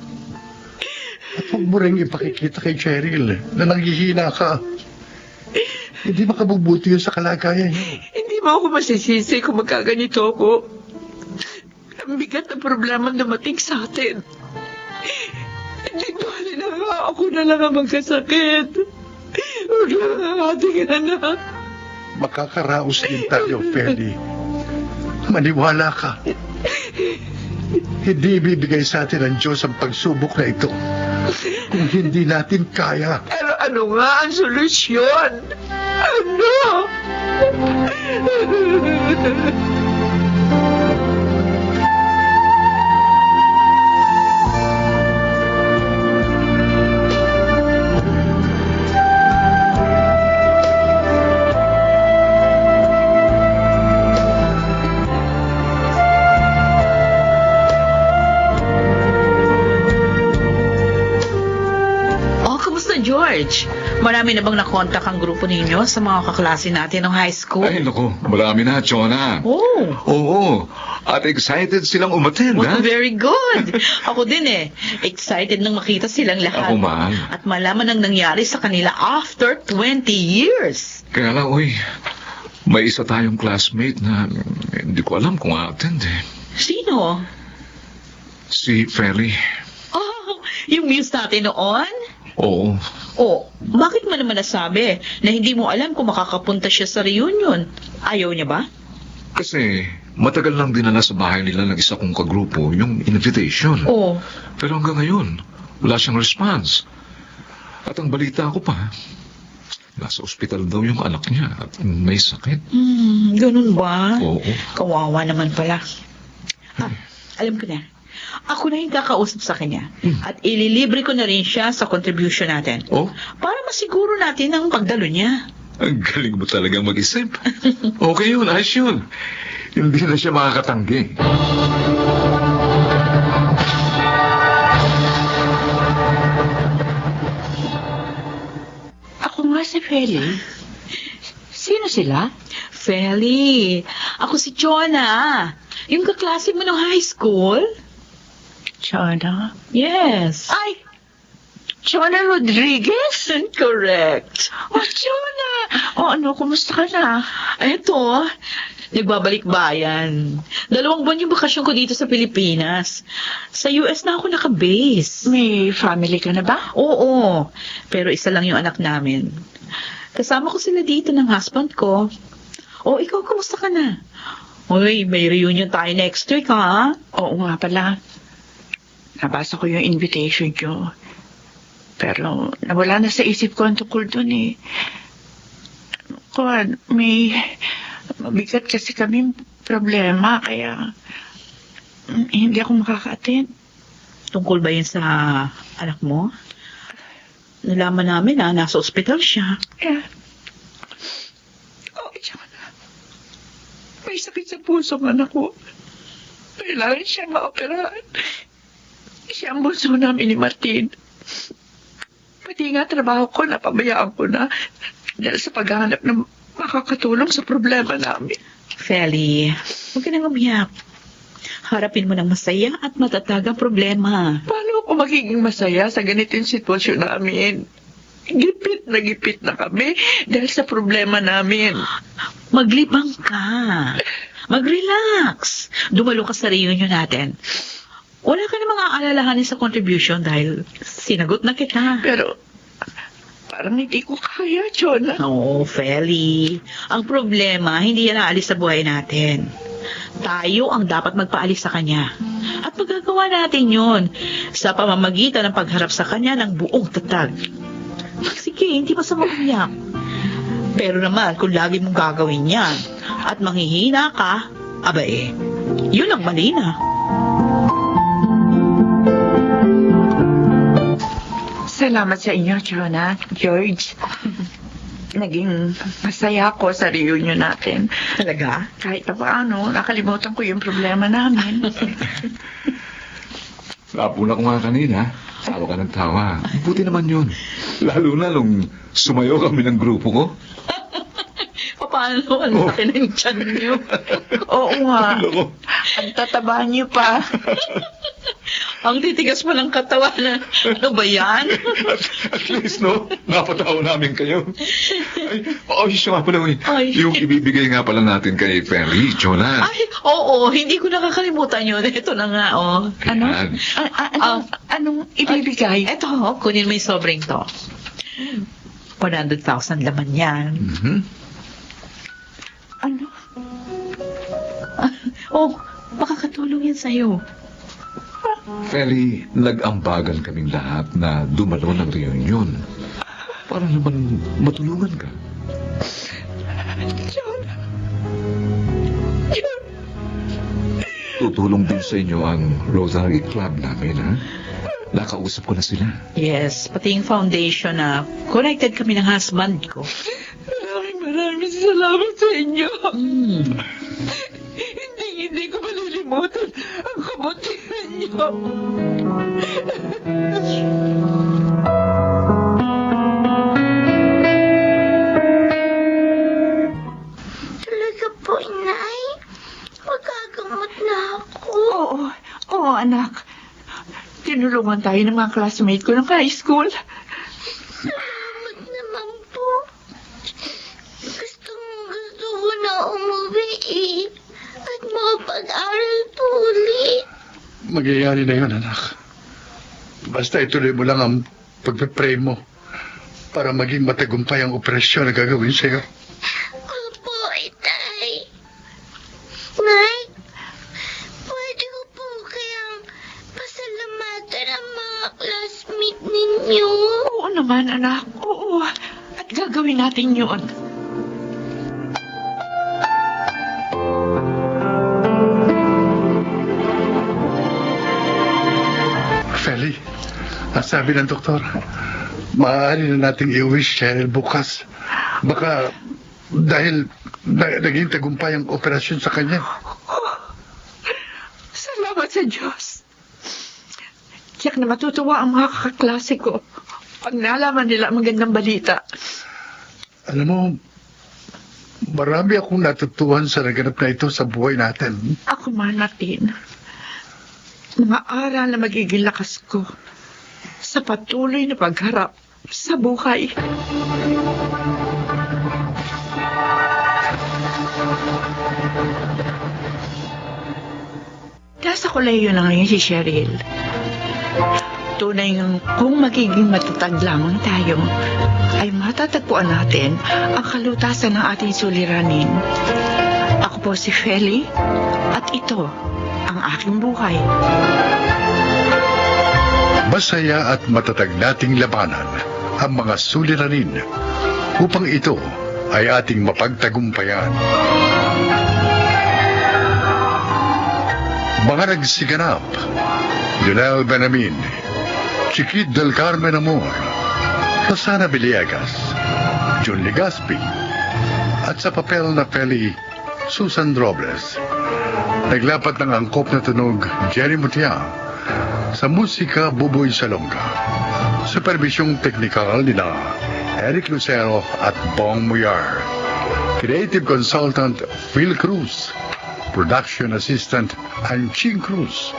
At huwag mo rin ipakikita kay Cheryl na nanghihina ka. Hindi makabubuti yun sa kalagayan niyo. Hindi mo ako masisisi kung magkaganito ako. Ang bigat na problema dumating sa atin. Hindi bali na nga ako na lang ang magkasakit. Huwag lang ang ating anak. Makakaraos din tayo, Feli. Maniwala ka. Hindi ibibigay sa atin ng Diyos ang pagsubok na ito kung hindi natin kaya. Pero ano nga ang solusyon? Ano? Oh, kamusta, George? Marami na bang nakontak ang grupo ninyo sa mga kaklase natin ng high school? Ay, naku, marami na, Chona. Oh, Oo, at excited silang umattend, ha? well, very good. Ako din eh. Excited nang makita silang lahat. Ako, mahal. At malaman ang nangyari sa kanila after 20 years. Kaya lang, uy, may isa tayong classmate na hindi ko alam kung attend eh. Sino? Si Feli. Oh, yung muse natin noon? Oo. Oh, bakit mo naman nasabi na hindi mo alam kung makakapunta siya sa reunion? Ayaw niya ba? Kasi matagal lang dinala sa bahay nila ng isa kong kagrupo yung invitation. Oh, Pero hanggang ngayon, wala siyang response. At ang balita ko pa, nasa ospital daw yung anak niya at may sakit. ganun ba? Oo. Kawawa naman pala. Ah, alam ko na. Ako na yung kakausap sa kanya. At ililibre ko na rin siya sa contribution natin. Oh, Para masiguro natin ang pagdalo niya. ang galing mo talagang mag-isip. Okay yun, ayos yun. Hindi na siya makakatanggi. Ako nga si Feli. Sino sila? Feli, ako si Chona. Yung kaklase mo ng high school? Chona? Yes. Ay! Chona Rodriguez? Correct. Oh, Chona! O ano, kumusta ka na? Eto, nagbabalik bayan. 2 buwan yung bakasyon ko dito sa Pilipinas. Sa US na ako nakabase. May family ka na ba? Oo, pero isa lang yung anak namin. Kasama ko sila dito ng husband ko. O, ikaw, kumusta ka na? Uy, may reunion tayo next week, ha? Oo nga pala. Nabasa ko yung invitation nyo. Pero nawala na sa isip ko ang tungkol dun eh. Kuwan, may mabigat kasi kami problema kaya hindi ako makaka-attend. Tungkol ba yun sa anak mo? Nalaman namin na nasa ospital siya. Yeah. Oh, tsaka na. May sakit sa puso ng anak ko. Kailangan siya maoperahan. Siya ang bunso namin ni Martin. Pati nga trabaho ko, napabayaan ko na dahil sa paghahanap ng makakatulong sa problema namin. Feli, huwag ka nang umiyak. Harapin mo ng masaya at matatag ang problema. Paano ako magiging masaya sa ganitong sitwasyon namin? Gipit na kami dahil sa problema namin. Maglibang ka. Mag-relax. Dumalo ka sa reunion natin. Wala ka namang aalalahanin sa contribution dahil sinagot na kita. Pero parang hindi ko kaya, Chona. Oo, Feli. Ang problema, hindi yan aalis sa buhay natin. Tayo ang dapat magpaalis sa kanya. At magagawa natin yun sa pamamagitan ng pagharap sa kanya ng buong tatag. Sige, hindi masama umiyak. Pero naman, kung lagi mong gagawin yan at manghihina ka, aba yun ang mali na. Salamat sa inyo, Chona, George. Naging masaya ako sa reunion natin. Talaga? Kahit pa paano, nakalimutan ko yung problema namin. Napuna ko nga kanina. Tawa ka ng tawa. Buti naman yun. Lalo na nung sumayo kami ng grupo ko. Paano? Ang laki ng tiyan niyo. Oo nga. Loko. Ang tataba niyo pa. Ang titigas mo ng katawan na, ano ba yan? At least, no? Napatawa namin kayo. Ay, siya nga pala, uy. Ay. Yung ibibigay nga pala natin kay Feli, Chona. Ay, oo, hindi ko nakakalimutan yun. Ito na nga, oh. Ano? Yan. Anong ibibigay? Eto, kunin mo yung sobrang to. 100,000 laman yan. Mhm. Ano? Oh, makakatulong yan sa'yo. Feli, nag-ambagan kaming lahat na dumalo ng reunion. Para naman matulungan ka. Tutulong din sa inyo ang Rotary Club namin, ha? Nakausap ko na sila. Yes, pati yung foundation na connected kami ng husband ko. Maraming salamat sa inyo. Hmm. Hindi ko malilimutan ang kabutihan niyo. anak. Tinulungan tayo ng mga classmate ko ng high school. Salamat naman po. Gusto ko na umuwi at makapag-aral po ulit. Magyayari na yun, anak. Basta ituloy mo lang ang pagpe-pray mo para maging matagumpay ang operasyon na gagawin sa'yo. Opo, Itay. Nay, pwede ko po kayang pasalamatan ang mga classmate ninyo. Oo naman, anak. Oo. At gagawin natin yun. Feli, ang sabi ng doktor, maaari na nating iuwi si Cheryl bukas. Baka dahil naging tagumpay ang operasyon sa kanya. Salamat sa Diyos. Tiyak na matutuwa ang mga kaklase ko pag nalaman nila ang magandang balita. Alam mo, marami akong natutuhan sa naganap na ito sa buhay natin. Ako man natin. Mga aral na magiging lakas ko sa patuloy na pagharap sa buhay. Nasa kolehiyo na ngayon si Cheryl. Tunay ngang kung magiging matatag lamang tayo, ay matatagpuan natin ang kalutasan ng ating suliranin. Ako po si Feli, at ito ang aking buhay. Masaya at matatag nating labanan ang mga suliranin upang ito ay ating mapagtagumpayan. Mga nagsiganap, Lionel Benamin, Chiquit del Carmen Amor, Rosana Villegas, John Legaspi, at sa papel na Feli, Susan Robles. Naglapat ng angkop na tunog, Jerry Mutia. Sa musika, Buboy Salonga. Supervisyong teknikal nila Eric Lucero at Bong Muyar. Creative consultant, Phil Cruz. Production assistant, Anching Cruz.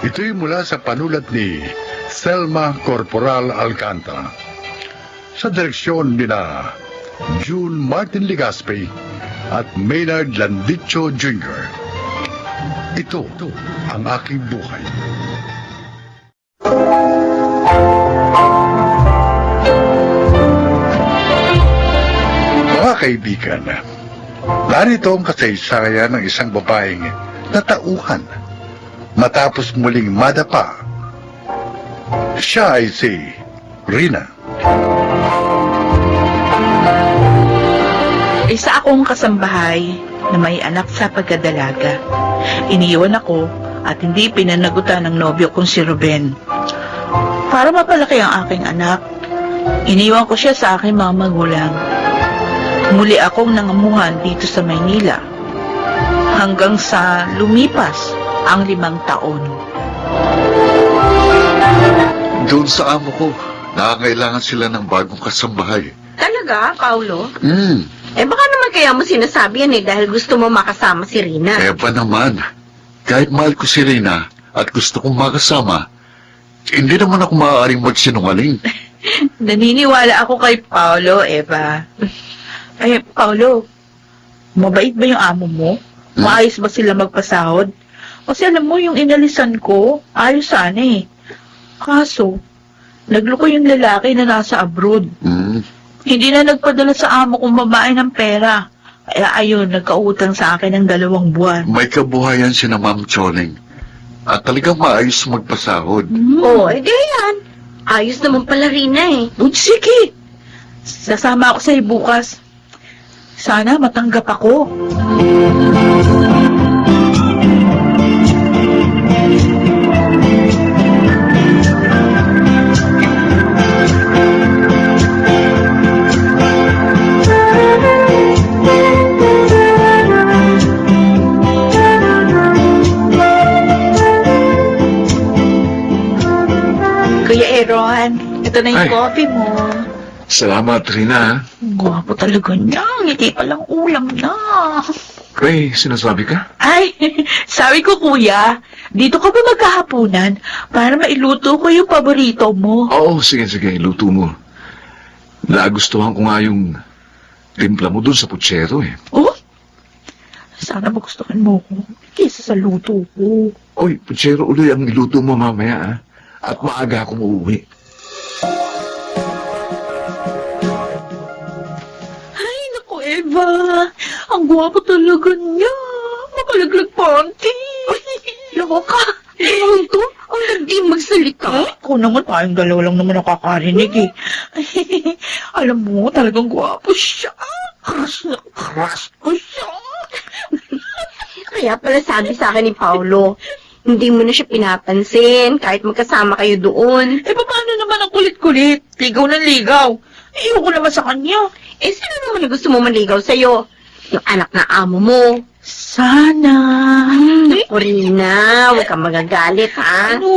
Ito'y mula sa panulat ni Selma Corporal Alcantara. Sa direksyon nila June Martin Legaspi at Maynard Landicho Jr. Ito ang aking buhay. Mga kaibigan, narito ang kasaysayan ng isang babaeng natauhan matapos muling madapa. Siya ay si Rina. Isa akong kasambahay na may anak sa pagkadalaga. Iniwan ako at hindi pinanagutan ng nobyo kong si Ruben. Para mapalaki ang aking anak, iniwan ko siya sa aking mga magulang. Muli akong nangamuhan dito sa Maynila hanggang sa lumipas ang 5 taon. Doon sa amo ko, nakakailangan sila ng bagong kasambahay. Talaga, Paulo? Hmm, Eh baka naman kaya mo sinasabi yan dahil gusto mo makasama si Rina. kaya pa naman. Kahit mahal ko si Rina at gusto kong makasama, hindi naman ako maaaring magsinungaling. Naniniwala ako kay Paulo, Eva. Ay, Paulo, mabait ba yung amo mo? Maayos ba sila magpasahod? Kasi alam mo, yung inalisan ko, ayos sana eh. Kaso, nagloko yung lalaki na nasa abroad. Hmm, Hindi na nagpadala sa amo kong babae ng pera. Kaya ayun, nagkautang sa akin ng 2 buwan. may kabuhayan si na Ma'am Choling at talagang maayos magpasahod. Oo, di yan. Ayos naman pala Rina eh. Sige, sasama ako sa'yo bukas. Sana matanggap ako. Kuya Aaron, ito na yung Ay. coffee mo. Salamat, Rina. Gwapo talaga niya. Ngiti palang ulam na. May sinasabi ka? Ay, sabi ko kuya, dito ka ba magkahapunan para mailuto ko yung paborito mo? Oo, sige, luto mo. Nagustuhan ko nga yung timpla mo dun sa putsero eh. Oh? Sana magustuhan mo ko kaysa sa luto ko. Oy, putsero ulit ang iluto mo mamaya ah. At maaga akong uuwi. Ay, naku, Eva. Ang gwapo talaga niya. Makalaglag panty. Loka, naman to? Ang hindi magsalita. Ako naman, tayong dalawa lang naman nakakarinig eh. Alam mo, talagang gwapo siya. Crush na crush ko siya. Kaya pala sabi sa akin ni Paolo, hindi mo na siya pinapansin kahit magkasama kayo doon. Eh, paano naman ang kulit-kulit? Ligaw ng ligaw. Ayoko naman sa kanya. Eh, sino naman na gusto mo manligaw sa'yo? Yung anak na amo mo. Sana. Naku, Rina, huwag kang magagalit, ha? Ano?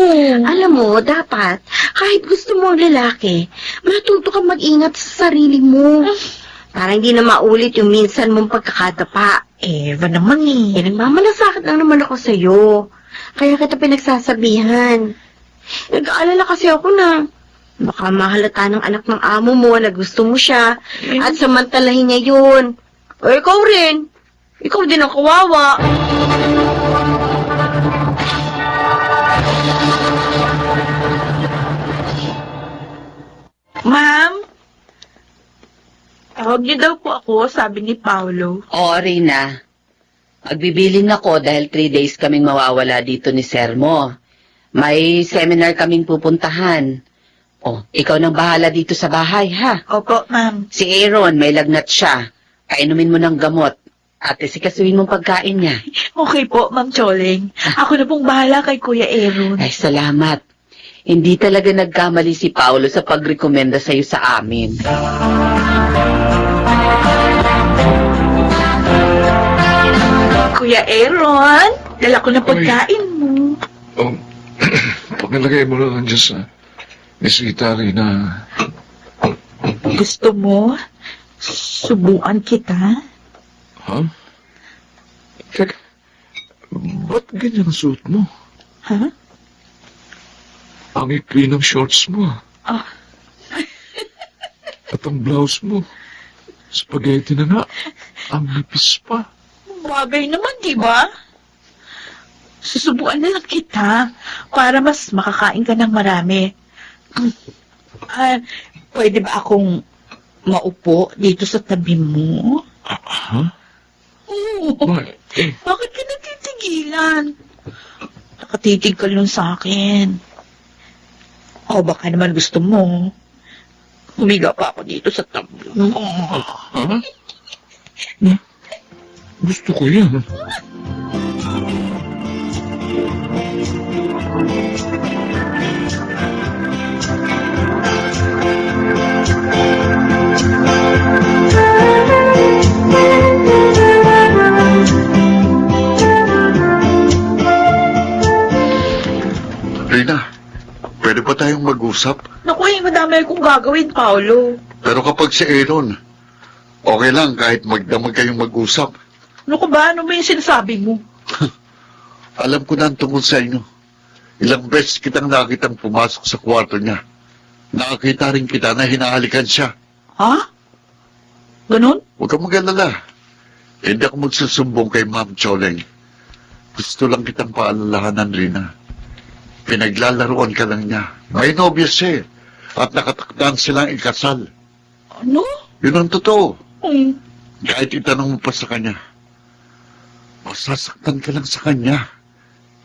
Alam mo, dapat, kahit gusto mo ang lalaki, matuto kang mag-ingat sa sarili mo. Para hindi na maulit yung minsan mong pagkakadapa. Eva naman eh. Eh, nagmamalasakit lang naman ako sa'yo. Kaya kita pinagsasabihan. Nag-aalala kasi ako na baka mahalata ng anak ng amo mo na gusto mo siya at samantalahin niya yun. O ikaw rin. Ikaw din ang kawawa. Ma'am? Tawag niyo daw po ako, sabi ni Paolo. Oo, Rina. Magbibilin ako dahil 3 days kaming mawawala dito ni Sir mo. May seminar kaming pupuntahan. Oh, ikaw nang bahala dito sa bahay, ha? Opo, ma'am. Si Aaron, may lagnat siya. Kainumin mo ng gamot. At sikasuhin mong pagkain niya. Okay po, Ma'am Choleng. Ako na pong bahala kay Kuya Aaron. Ay, salamat. Hindi talaga nagkamali si Paolo sa pagrekomenda sa'yo sa amin. Kuya Aaron, dala ko na pagkain mo. Oh, pagkalagay mo lang dyan sa mesita rin na... Gusto mo? Subuan kita? Ha? Teka, ba't ganyan ang suot mo? Ha? Ang ikli ng shorts mo. Ah. At ang blouse mo, spaghetti na nga. Ang nipis pa. Bagay naman, di ba? Susubuan na lang kita para mas makakain ka ng marami. Pwede ba akong maupo dito sa tabi mo? Ha? Oo. Bakit? Bakit ka natitigilan? Nakatitig ka lang sa akin. O baka naman gusto mo. Humiga pa ako dito sa tabi mo. Ha? Gusto ko yan. Rina, pwede ba tayong mag-usap? Naku, madami akong gagawin, Paolo. Pero kapag si Aaron, okay lang kahit magdamag kayong mag-usap. Ano ka ba? Ano ba yung sinasabi mo? Alam ko na ang tungkol sa inyo. Ilang beses kitang nakitang pumasok sa kwarto niya. Nakakita rin kita na hinahalikan siya. Ha? Ganon? Huwag kang mag-alala. Hindi ako magsusumbong kay Ma'am Choleng. Gusto lang kitang paalalahanan, Rina. Pinaglalaruan ka lang niya. May nobya siya eh. At nakatakdaan silang ikasal. Ano? Yun ang totoo. Hmm. Kahit itanong mo pa sa kanya, masasaktan ka lang sa kanya.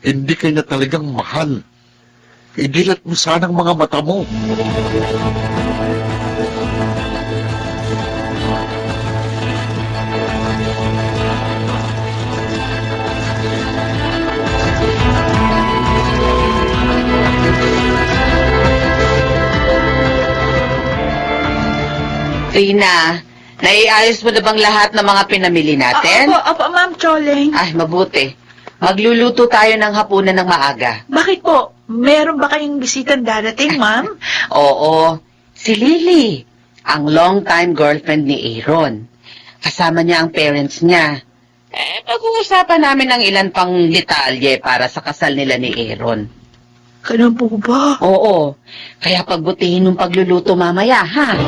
Hindi ka niya talagang mahal. Idilat mo sana ang mga mata mo. Rina, naiayos mo na bang lahat ng mga pinamili natin? Opo, Ma'am Choleng. Ay, mabuti. Magluluto tayo ng hapunan ng maaga. Bakit po? Meron ba kayong bisitang darating, ma'am? Oo, si Lily, ang long-time girlfriend ni Aaron. Kasama niya ang parents niya. Pag-uusapan namin ng ilan pang detalye para sa kasal nila ni Aaron. Ganun po ba? Oo, kaya pagbutihin ng pagluluto mamaya, ha?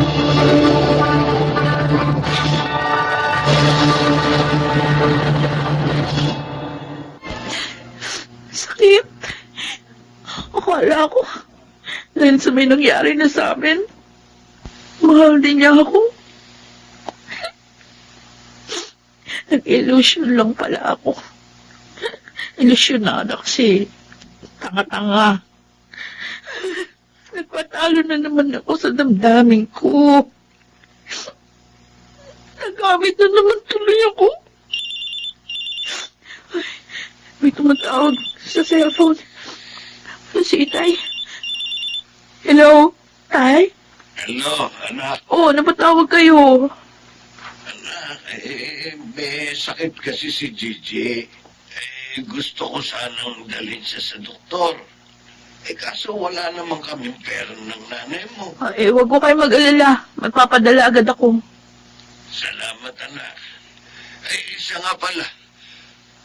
Sakit. Akala ko, dahil sa may nangyari na sa amin, mahal din niya ako. Nag-illusion lang pala ako. Ilusyonada kasi tanga-tanga. Nagpatalo na naman ako sa damdamin ko. Nagamit na naman tuloy ako. Ay, may tumatawag sa cellphone. Si Itay. Hello, Tay? Hello, anak. Oo, napatawag kayo. Anak, may sakit kasi si Gigi. Gusto ko sanang dalhin siya sa doktor. Kaso wala naman kaming pera ng nanay mo. Wag ko kayo mag-alala. Magpapadala agad ako. Salamat, anak. Isa nga pala.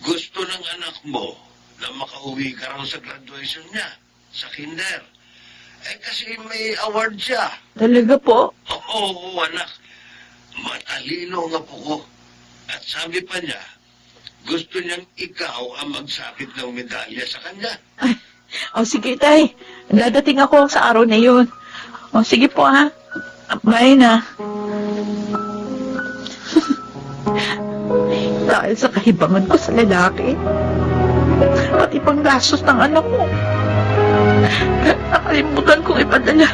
Gusto ng anak mo na makauwi ka raw sa graduation niya, sa kinder. Kasi may award siya. Talaga po? Oo, anak. Matalino nga po ko. At sabi pa niya, gusto niyang ikaw ang magsakit ng medalya sa kanya. Sige, Tay. Dadating ako sa araw na yun. Sige po, ha. Bye na. Dahil sa kahibangan ko sa lalaki, pati pang gastos ng anak ko, nakalimutan kong ipadala.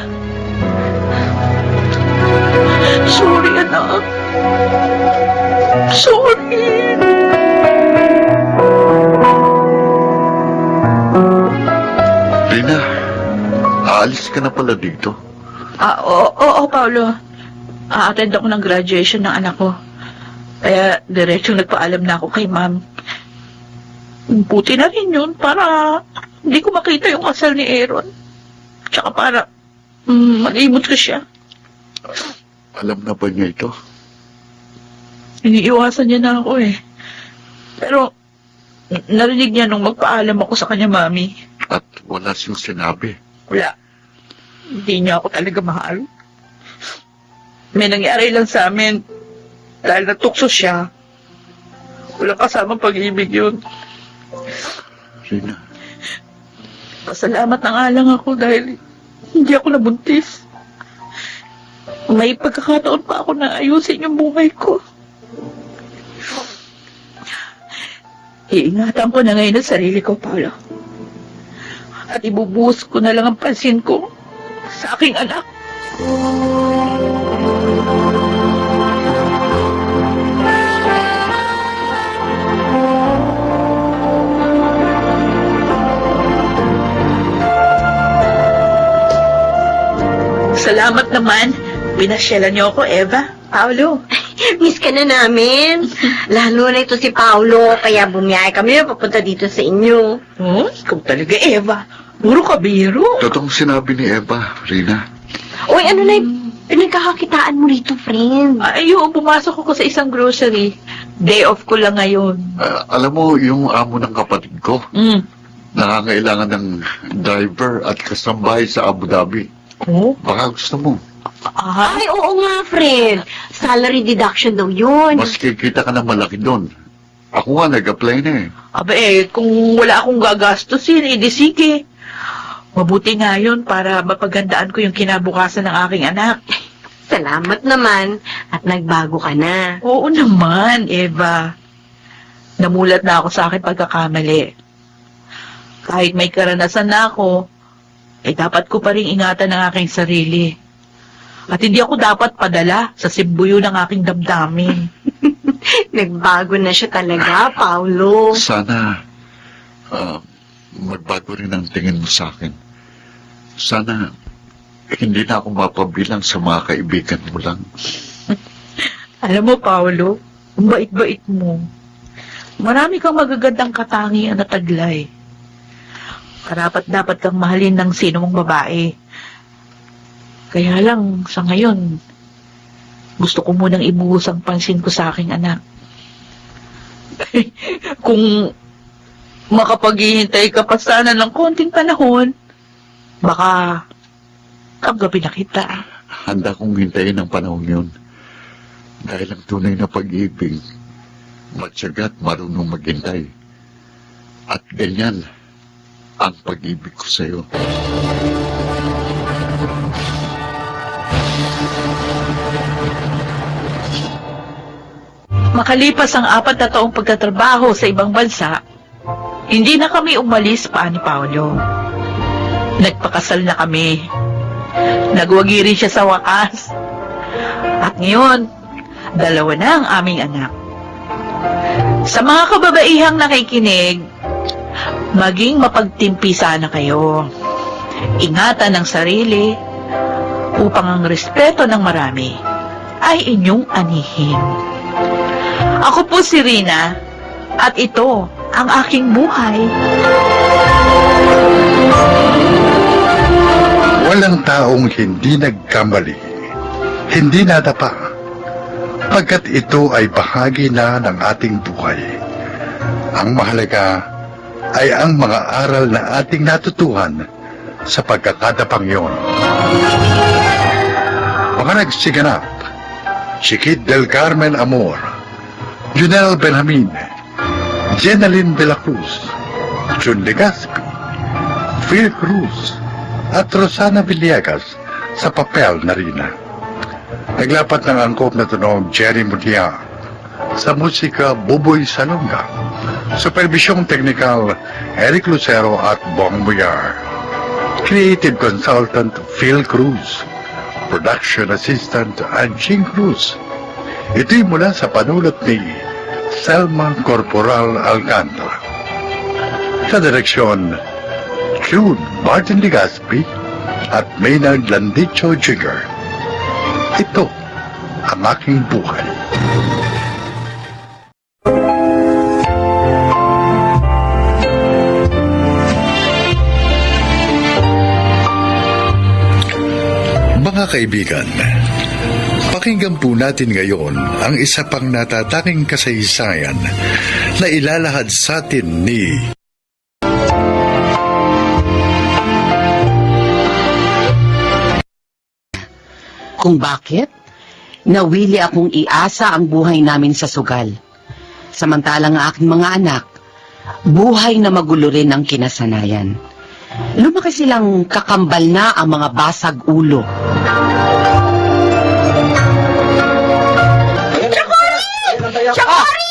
Sorry, anak. Sorry. Rina, aalis ka na pala dito. Oo, Paolo. A-attend ako ng graduation ng anak ko. Kaya diretsong nagpaalam na ako kay ma'am. Buti na rin yun para hindi ko makita yung kasal ni Aaron. Tsaka para malimot ko siya. Alam na ba niya ito? Iniiwasan niya na ako eh. Pero narinig niya nung magpaalam ako sa kanya, mami. At wala siyang sinabi. Wala. Hindi niya ako talaga mahal. May nangyari lang sa amin dahil natukso siya. Walang kasamang pag-ibig yun. Rina, Pasalamat na nga lang ako dahil hindi ako nabuntis. May pagkakataon pa ako na ayusin yung buhay ko. Iingatan ko na ngayon ang sarili ko, Paolo. At ibubuhos ko na lang ang pansin ko sa aking anak. Salamat naman. Pinasyalan niyo ako, Eva. Paolo. Miss ka na namin. Lalo na ito si Paolo, kaya bumiyay kami na papunta dito sa inyo. Oh, ikaw talaga, Eva. Puro kabiro. totoong sinabi ni Eva, Rina. Uy, ano na yung pinagkakakitaan mo rito, friend? Ayun, pumasok ako sa isang grocery. Day off ko lang ngayon. Alam mo, yung amo ng kapatid ko, Mm. nangangailangan ng driver at kasambahay sa Abu Dhabi. Oh? Baka gusto mo. Ay, oo nga, friend. Salary deduction daw yun. Mas kikita ka na malaki doon. Ako nga, nag-apply na eh. Aba kung wala akong gagastusin, edi sige. Mabuti nga yun para mapagandaan ko yung kinabukasan ng aking anak. Salamat naman. At nagbago ka na. Oo naman, Eva. Namulat na ako sa aking pagkakamali. Kahit may karanasan na ako, dapat ko pa rin ingatan ang aking sarili. At hindi ako dapat padala sa simbuyo ng aking damdamin. Nagbago na siya talaga, Paolo. Sana, magbago rin ang tingin mo sa akin. Sana, hindi na ako mapabilang sa mga kaibigan mo lang. Alam mo, Paolo, ang bait-bait mo. Marami kang magagandang katangian na taglay. Karapat-dapat kang mahalin ng sino mong babae. Kaya lang, sa ngayon, gusto ko munang ibuhos ang pansin ko sa aking anak. Kung makapaghihintay ka pa sana ng konting panahon, baka kagabi na kita. Handa kong hintayin ang panahon yun. Dahil ang tunay na pag-ibig, matyaga at marunong maghintay. At ganyan ang pag-ibig ko sa'yo. Makalipas ang 4 na taong pagtatrabaho sa ibang bansa, hindi na kami umalis pa ni Paolo. Nagpakasal na kami. Nagwagi rin siya sa wakas. At ngayon, 2 na ang aming anak. Sa mga kababaihang nakikinig, maging mapagtimpi sana kayo. Ingatan ang sarili upang ang respeto ng marami ay inyong anihin. Ako po si Rina at ito ang aking buhay. Walang taong hindi nagkamali, hindi nadapa, pagkat ito ay bahagi na ng ating buhay. Ang mahalaga ay ang mga aral na ating natutuhan sa pagkakadapang yon. Mga nagsiganap, Chiquit del Carmen Amor, Junel Benjamin, Jenaline de la Cruz, Jun Legaspi, Phil Cruz, at Rosana Villegas sa papel na Rina. Naglapat ng angkop na tunog Jerry Mutia, sa musika Buboy Salonga, supervisyong teknikal Eric Lucero at Bong Muyar, creative consultant Phil Cruz, production assistant Anching Cruz. Ito'y mula sa panulot ni Selma Corporal Alcantara. Sa direksyon, June Martin Legaspi at Maynard Landicho Jr. Ito ang aking buhay. Mga kaibigan, pakinggan po natin ngayon ang isa pang natatanging kasaysayan na ilalahad sa atin ni Kung bakit? Nawili akong iasa ang buhay namin sa sugal. Samantalang ang aking mga anak, buhay na magulo rin ang kinasanayan. Lumaki silang kakambal na ang mga basag ulo. Chakari!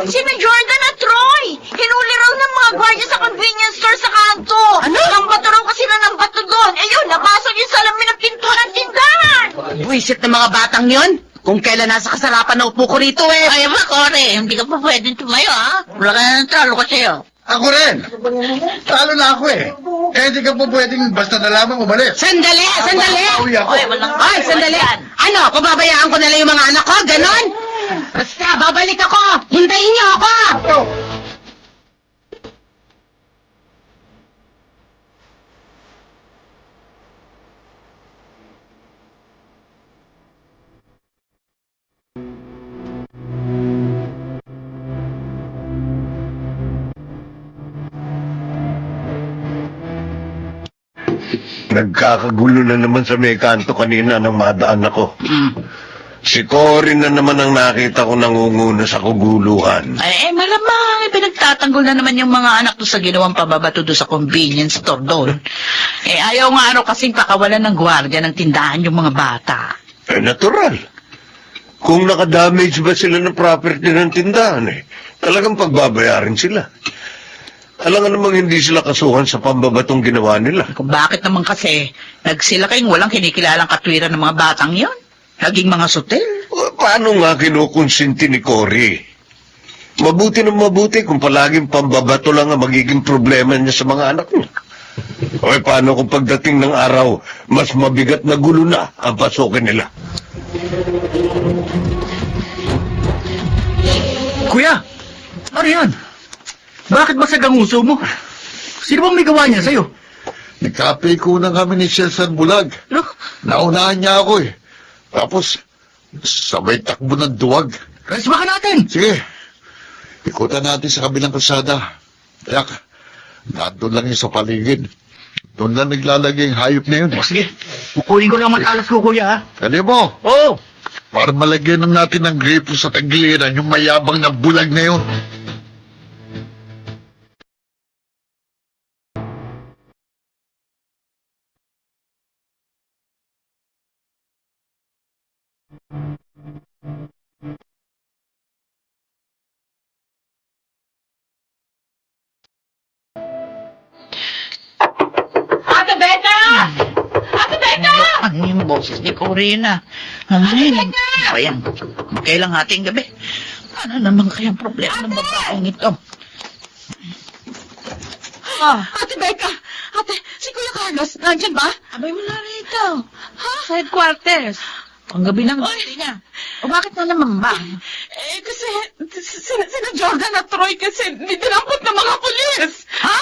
Sina Jordan at Troy! Hinuli raw ng mga gwardiya sa convenience store sa kanto! Ano? Nambato raw kasi na nambato doon! Ayun, nabasag yung salamin ng pintuan ng tindahan! Buisit ng mga batang yon. Kung kailan nasa kasarapan na upo ko rito eh. Ay, Kore, hindi ka pa pwedeng tumayo, ha? Wala ka na talo ko sa'yo. Ako rin! Talo na ako eh! Kaya hindi ka po pwedeng basta na lamang umalis. Sandali! Sandali! Pauwi ako. Ay, sandali! Ano, pababayaan ko na lang yung mga anak ko? Ganon? Basta, babalik ako! Hintayin niyo ako! Nagkakagulo na naman sa may kanto kanina nang madaan ako. Si Cory na naman ang nakita ko nangunguna sa kuguluhan. Ay, malamang, pinagtatanggol na naman yung mga anak doon sa ginawang pababato doon sa convenience store doon. Ayaw nga kasing pakawalan ng gwardiya ng tindahan yung mga bata. Natural. Kung nakadamage ba sila ng property ng tindahan talagang pagbabayarin sila. Alam nga namang hindi sila kasuhan sa pambabatong ginawa nila. Kung bakit naman kasi, nagsilakayong walang kinikilalang katwiran ng mga batang yon. Naging mga sutel. Paano nga kinukonsinti ni Cory? Mabuti na mabuti kung palaging pambabato lang ang magiging problema niya sa mga anak niya. O paano kung pagdating ng araw, mas mabigat na gulo na ang pasukin nila? Kuya! Ano yan? Bakit basag ang uso mo? Sino bang may gawa niya sa'yo? Nagkape ko na kami ni Cesar Bulag. Ano? Naunahan niya ako eh. Tapos, sabay takbo ng duwag. Resma ka natin! Sige. Ikutan natin sa kabilang kalsada. Yak, nandun lang yun sa paligid. Doon lang naglalagay yung hayop na yun. Sige, kukunin ko lang matalas ko, kuya, ha? Kali mo, Oo! para malagyan ng natin ng gripo sa tagiliran yung mayabang na bulag na yun. Ate Becca! Ate Becca! Ano yung boses ni Corina? Ay, ayan. Kailang ating gabi. Ano naman kayang problema ng babaeng ito? Ate Becca! Ate, si Kuya Carlos, nandyan ba? Abay, wala rito. Sa headquarters. Ang gabi ng duty niya. O bakit na naman ba? Kasi, sina Jordan at Troy kasi nitinampot ng mga pulis. Ha?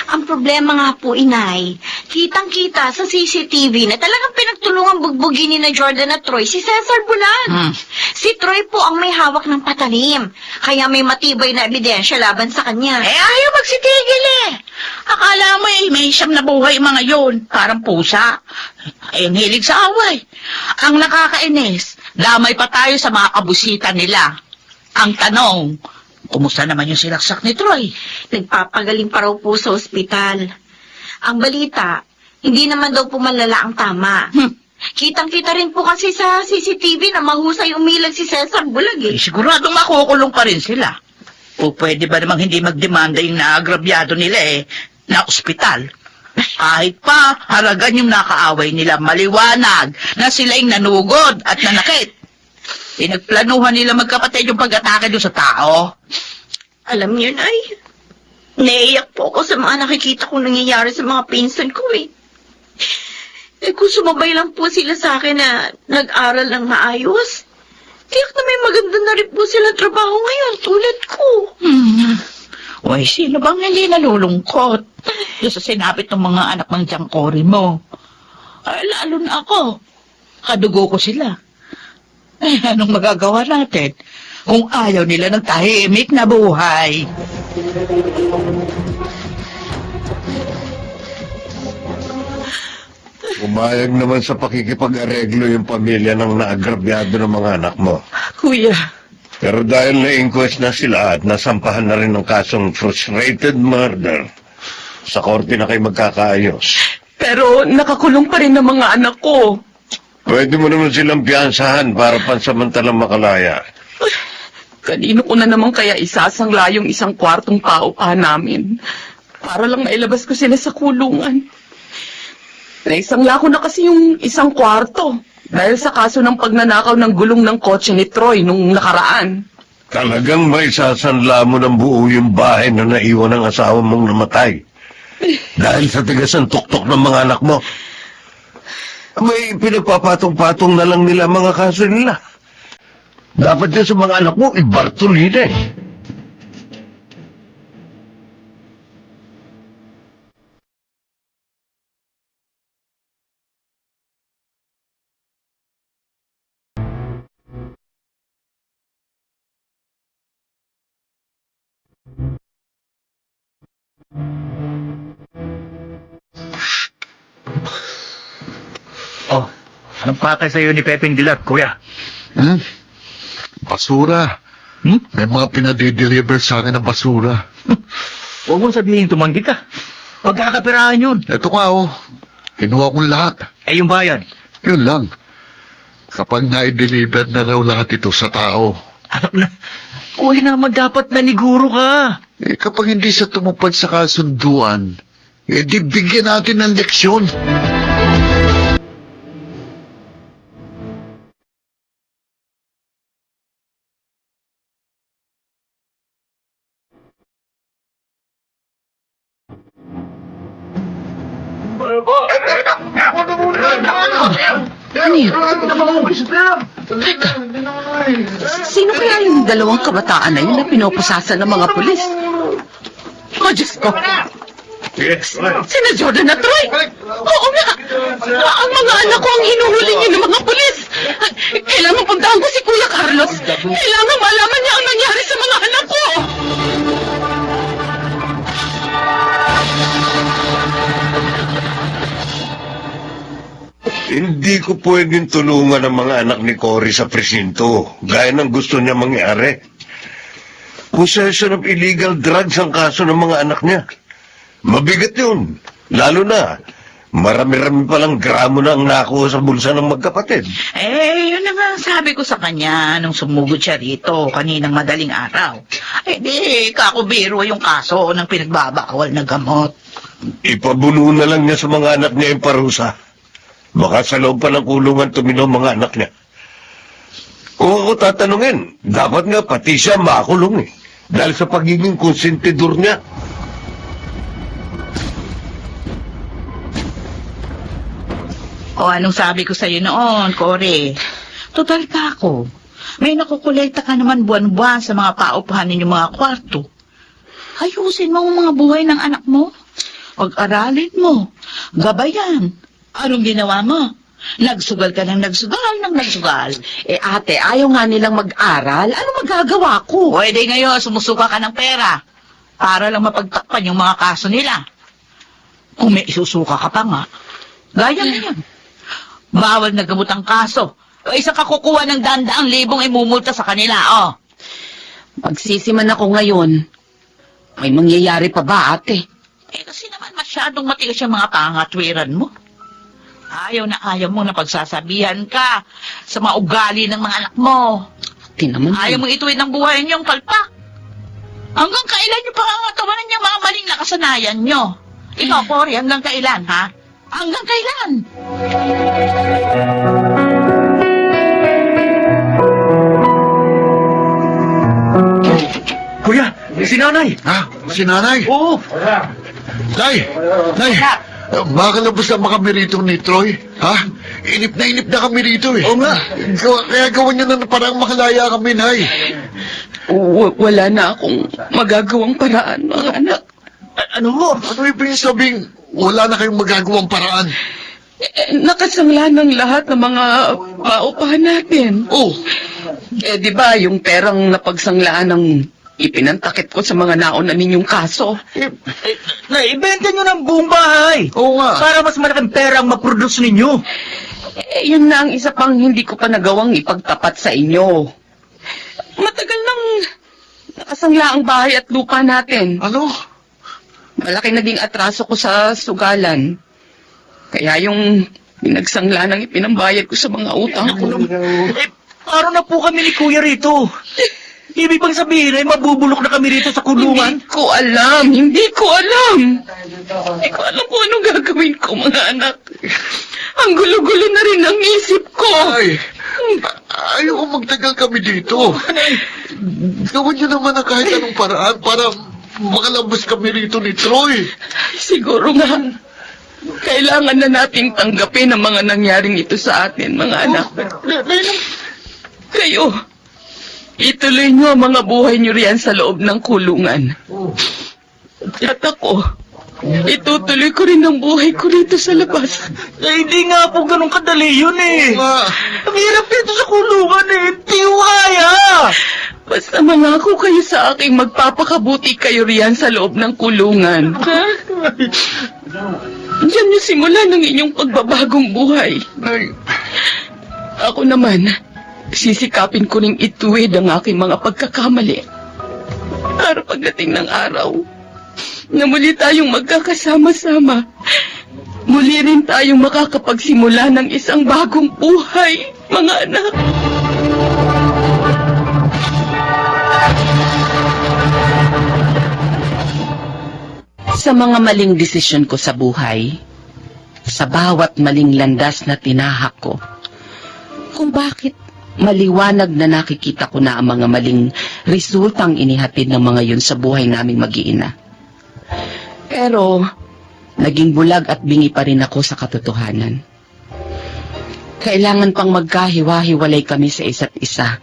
Ang problema nga po, inay, kitang-kita sa CCTV na talagang pinagtulungan bugbugin ni na Jordan at Troy si Cesar Bulan. Si Troy po ang may hawak ng patalim, kaya may matibay na ebidensya laban sa kanya. Ayaw magsitigil eh. Akala mo may siyam na buhay mga yun. Parang pusa. Ay, ang hilig sa away. Ang nakakainis, damay pa tayo sa mga kabusita nila. Ang tanong, kumusta naman yung silaksak ni Troy? Nagpapagaling pa raw po sa ospital. Ang balita, hindi naman daw po malala ang tama. Kitang-kita rin po kasi sa CCTV na mahusay umilag si Cesar Bulag eh. Siguradong makukulong pa rin sila. O pwede ba namang hindi magdemanda yung naagrabyado nila na ospital? Kahit pa, halagan yung nakaaway nila maliwanag na sila'y nanugod at nanakit. Pinagplanuhan nila magkapatid yung pag-atake doon sa tao. Alam niyo, Nay, naiyak po ako sa mga nakikita kong nangyayari sa mga pinsan ko eh. Kung sumabay lang po sila sa akin na nag-aral ng maayos, tiyak na may maganda na rin po silang trabaho ngayon tulad ko. Uy, sino bang hindi nalulungkot? Doon sa sinapit ng mga anak ng tiyangkori mo. Ay, lalo na ako. Kadugo ko sila. Eh, anong magagawa natin kung ayaw nila ng tahimik na buhay? Umayag naman sa pakikipag-areglo yung pamilya ng naagrabyado ng mga anak mo. Kuya, Pero dahil na-inquest na sila at nasampahan na rin ng kasong frustrated murder, sa korte na kayo magkakaayos. pero nakakulong pa rin ang mga anak ko. Pwede mo naman silang piyansahan para pansamantalang makalaya. Kanino ko na naman kaya isasangla yung isang kwartong paupahan namin? Para lang mailabas ko sila sa kulungan. Naisangla ko na kasi yung isang kwarto. Dahil sa kaso ng pagnanakaw ng gulong ng kotse ni Troy nung nakaraan. Talagang may sasanla mo ng buo yung bahay na naiwan ng asawa mong namatay. Dahil sa tigas ng tuktok ng mga anak mo. May pinagpapatong-patong na lang nila mga kaso nila. Dapat din sa mga anak mo, ibartolina eh. Oh, anong pakay sa'yo ni Pepeng Dilat, kuya? Basura. May mga pinadideliver sa akin ng basura. Huwag mong sabihin tumanggi ka. Pagkakapirahan yun. Ito nga oh. Kinuha kong lahat. Eh, yung bayan. Yun lang. Kapag na-deliver na raw lahat ito sa tao. Anak na, kuya naman dapat naniguro ka. Eh kapag hindi sa tumupad sa kasunduan, eh di bigyan natin ng leksyon. Ano yun? Teka, sino kaya yung dalawang kabataan na yun na pinoposasan ng mga pulis? Oh, Diyos ko! Yes. Sina Jordan at Troy! Oo nga! Ang mga anak ko ang hinuhuli niyo ng mga pulis. Kailangan puntahan ko si Kuya Carlos. Kailangan malaman niya ang nangyari sa mga anak ko. Hindi ko pwedeng tulungan ang mga anak ni Cory sa presinto, gaya ng gusto niya mangyari. Possession of illegal drugs ang kaso ng mga anak niya. Mabigat yun. Lalo na, marami-rami palang gramo na ang nakuha sa bulsa ng magkapatid. Yun naman ang sabi ko sa kanya nung sumugod siya rito kaninang madaling araw. Di, kakubiro yung kaso ng pinagbabawal na gamot. Ipabuno na lang niya sa mga anak niya yung parusa. Baka sa loob pa ng kulungan tuminaw mga anak niya. Kung ako tatanungin, dapat nga pati siya makulong eh. Dahil sa pagiging konsentidor niya. O anong sabi ko sa'yo noon, Cory? Total ka ako. May nakukolekta ka naman buwan-buwan sa mga paupahan ninyong mga kwarto. Ayusin mo ang mga buhay ng anak mo. Pag-aralin mo. Gabayan. Anong ginawa mo? Nagsugal ka ng nagsugal. Ate, ayaw nga nilang mag-aral. Ano magagawa ko? Pwede ngayon, sumusuka ka ng pera. Para lang mapagtakpan yung mga kaso nila. Kung may isusuka ka pa nga, gaya ngayon. Bawal na gamot ang kaso. O isa ka kukuha ng 100,000 imumulta sa kanila, oh. Magsisiman ako ngayon. May mangyayari pa ba, ate? Kasi naman masyadong matigas yung mga pangatwiran mo. Ayaw na ayaw mo na pagsasabihan ka sa mga ugali ng mga anak mo. Ayaw mo ituwid ng buhay niyong palpak. Hanggang kailan niyo pangangatawanan yung mga maling nakasanayan niyo? Ikaw, Cory, hanggang kailan, ha? Hanggang kailan? Kuya, si nanay. Ha? Si nanay? Oo. Nay! Makalabas na kami rito ni Troy. Ha? Inip na kami rito eh. Oo nga. Kaya gawan niyo na parang makalaya kami, Nay. Wala na akong magagawang paraan, mga anak. Ano mo? Ano ibig sabing wala na kayong magagawang paraan? Nakasangla ng lahat ng mga paupahan natin. Oh, Di ba yung perang napagsanglaan ng ipinantakip ko sa mga nauna ninyong kaso? Naibenta nyo ng buong bahay. oo nga. Para mas malaking pera ang maproduce ninyo. Yun na ang isa pang hindi ko pa nagawang ipagtapat sa inyo. Matagal nang nakasangla ang bahay at lupa natin. Ano? Malaki naging atraso ko sa sugalan. Kaya yung pinagsangla ng ipinambayad ko sa mga utang ko. Paro na po kami ni Kuya rito. Ibig bang sabihin ay mabubulok na kami rito sa kulungan? Hindi ko alam kung anong gagawin ko, mga anak. Ang gulo-gulo na rin ang isip ko. Ay, ayoko magtagal kami dito. Gawin niyo naman na kahit anong paraan para makalabas kami rito ni Troy. Siguro nga, kailangan na nating tanggapin ang mga nangyaring ito sa atin, mga anak. Kayo, ituloy nyo ang mga buhay nyo riyan sa loob ng kulungan. At ako, itutuloy ko rin ang buhay ko rito sa labas. Hindi nga po ganun kadali yun eh. Oo nga. Ang hirap dito sa kulungan eh. Hindi ko kaya. Basta mangako kayo sa aking magpapakabuti kayo riyan sa loob ng kulungan. Ha? Diyan nyo simula ng inyong pagbabagong buhay. Nay, Ako naman, sisikapin ko ring ituwid ang aking mga pagkakamali. Para pagdating ng araw, na muli tayong magkakasama-sama, muli rin tayong makakapagsimula ng isang bagong buhay, mga anak. Sa mga maling desisyon ko sa buhay, sa bawat maling landas na tinahak ko, kung bakit maliwanag na nakikita ko na ang mga maling resultang inihatid ng mga yun sa buhay naming mag-iina. Pero, naging bulag at bingi pa rin ako sa katotohanan. Kailangan pang magkahiwa-hiwalay kami sa isa't isa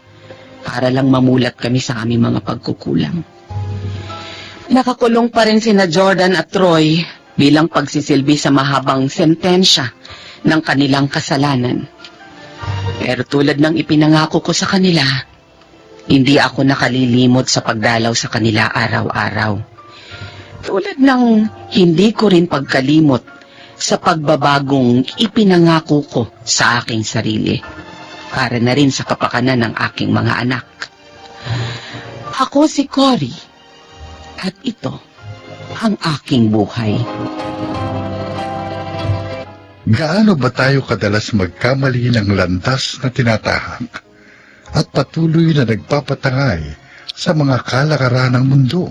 para lang mamulat kami sa aming mga pagkukulang. Nakakulong pa rin sina Jordan at Troy bilang pagsisilbi sa mahabang sentensya ng kanilang kasalanan. Pero tulad ng ipinangako ko sa kanila, hindi ako nakalilimot sa pagdalaw sa kanila araw-araw. Tulad ng hindi ko rin pagkalimot sa pagbabagong ipinangako ko sa aking sarili, para na rin sa kapakanan ng aking mga anak. Ako si Cory, at ito ang aking buhay. Gaano ba tayo kadalas magkamali ng landas na tinatahak at patuloy na nagpapatangay sa mga kalakaran ng mundo?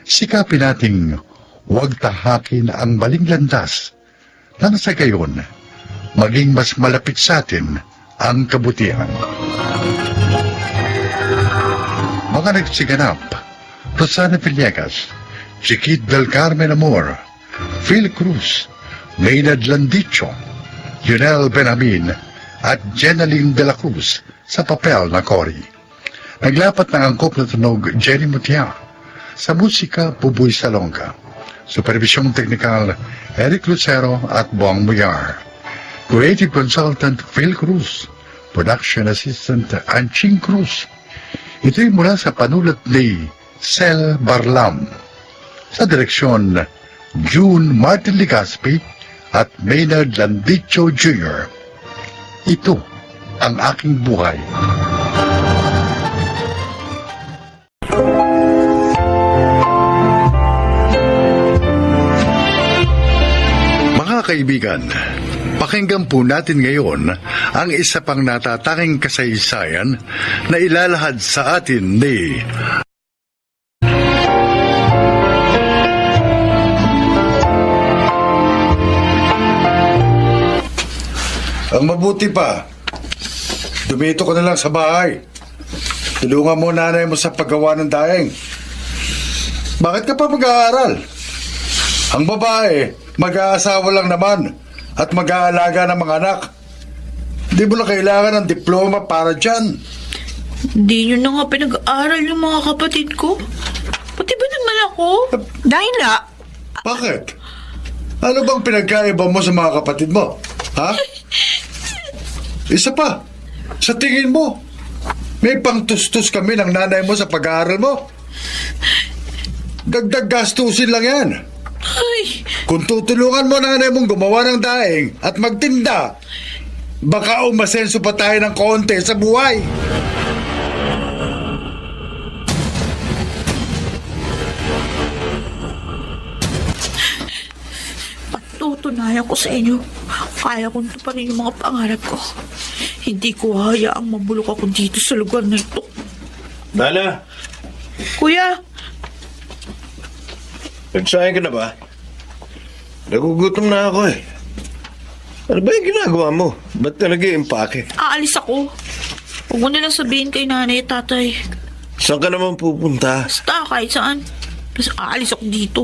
Sikapin nating huwag tahakin ang maling landas nang sa gayon maging mas malapit sa atin ang kabutihan. Mga nagsiganap: Rosana Villegas, Chiquit del Carmen Amor, Phil Cruz, Maynard Landicho, Junel Benamin at Jenaline de la Cruz sa papel na Cory. Naglapat ng angkop na tunog Jenny Mutia. Sa musika, Buboy Salonga. Supervisyong teknikal, Eric Lucero at Bong Muyar. Creative Consultant, Phil Cruz. Production Assistant, Anching Cruz. Ito'y mula sa panulat ni Sel Barlam. Sa direksyon, June Martin Ligaspi at Maynard Landicho Jr. Ito ang aking buhay. Mga kaibigan, pakinggan po natin ngayon ang isa pang natatanging kasaysayan na ilalahad sa atin ni Ang mabuti pa, dumito ka na lang sa bahay. Tulungan mo nanay mo sa paggawa ng daing. Bakit ka pa mag-aaral? Ang babae, mag-aasawa lang naman at mag-aalaga ng mga anak. Hindi mo na kailangan ng diploma para dyan. Hindi nyo na nga pinag-aaral yung mga kapatid ko. Pati ba naman ako? Dahil na, Bakit? Ano bang pinagkaiba mo sa mga kapatid mo? Ha? Isa pa, sa tingin mo, may pangtustus kami ng nanay mo sa pag-aaral mo. Dagdag gastusin lang yan. Ay, Kung tutulungan mo nanay mong gumawa ng daing at magtinda, baka umasenso pa tayo ng konti sa buhay. patutunayan ko sa inyo. Kaya kong tuparin yung mga pangarap ko. Hindi ko hayaang mabulok ako dito sa lugar na ito. Nana, Kuya, nagsahin ka na ba? Nagugutom na ako eh. Ano ba yung ginagawa mo? Ba't ka nag-iimpake? aalis ako. Huwag mo nilang sabihin kay nanay at tatay. Saan ka naman pupunta? Basta kahit saan. Basta aalis ako dito.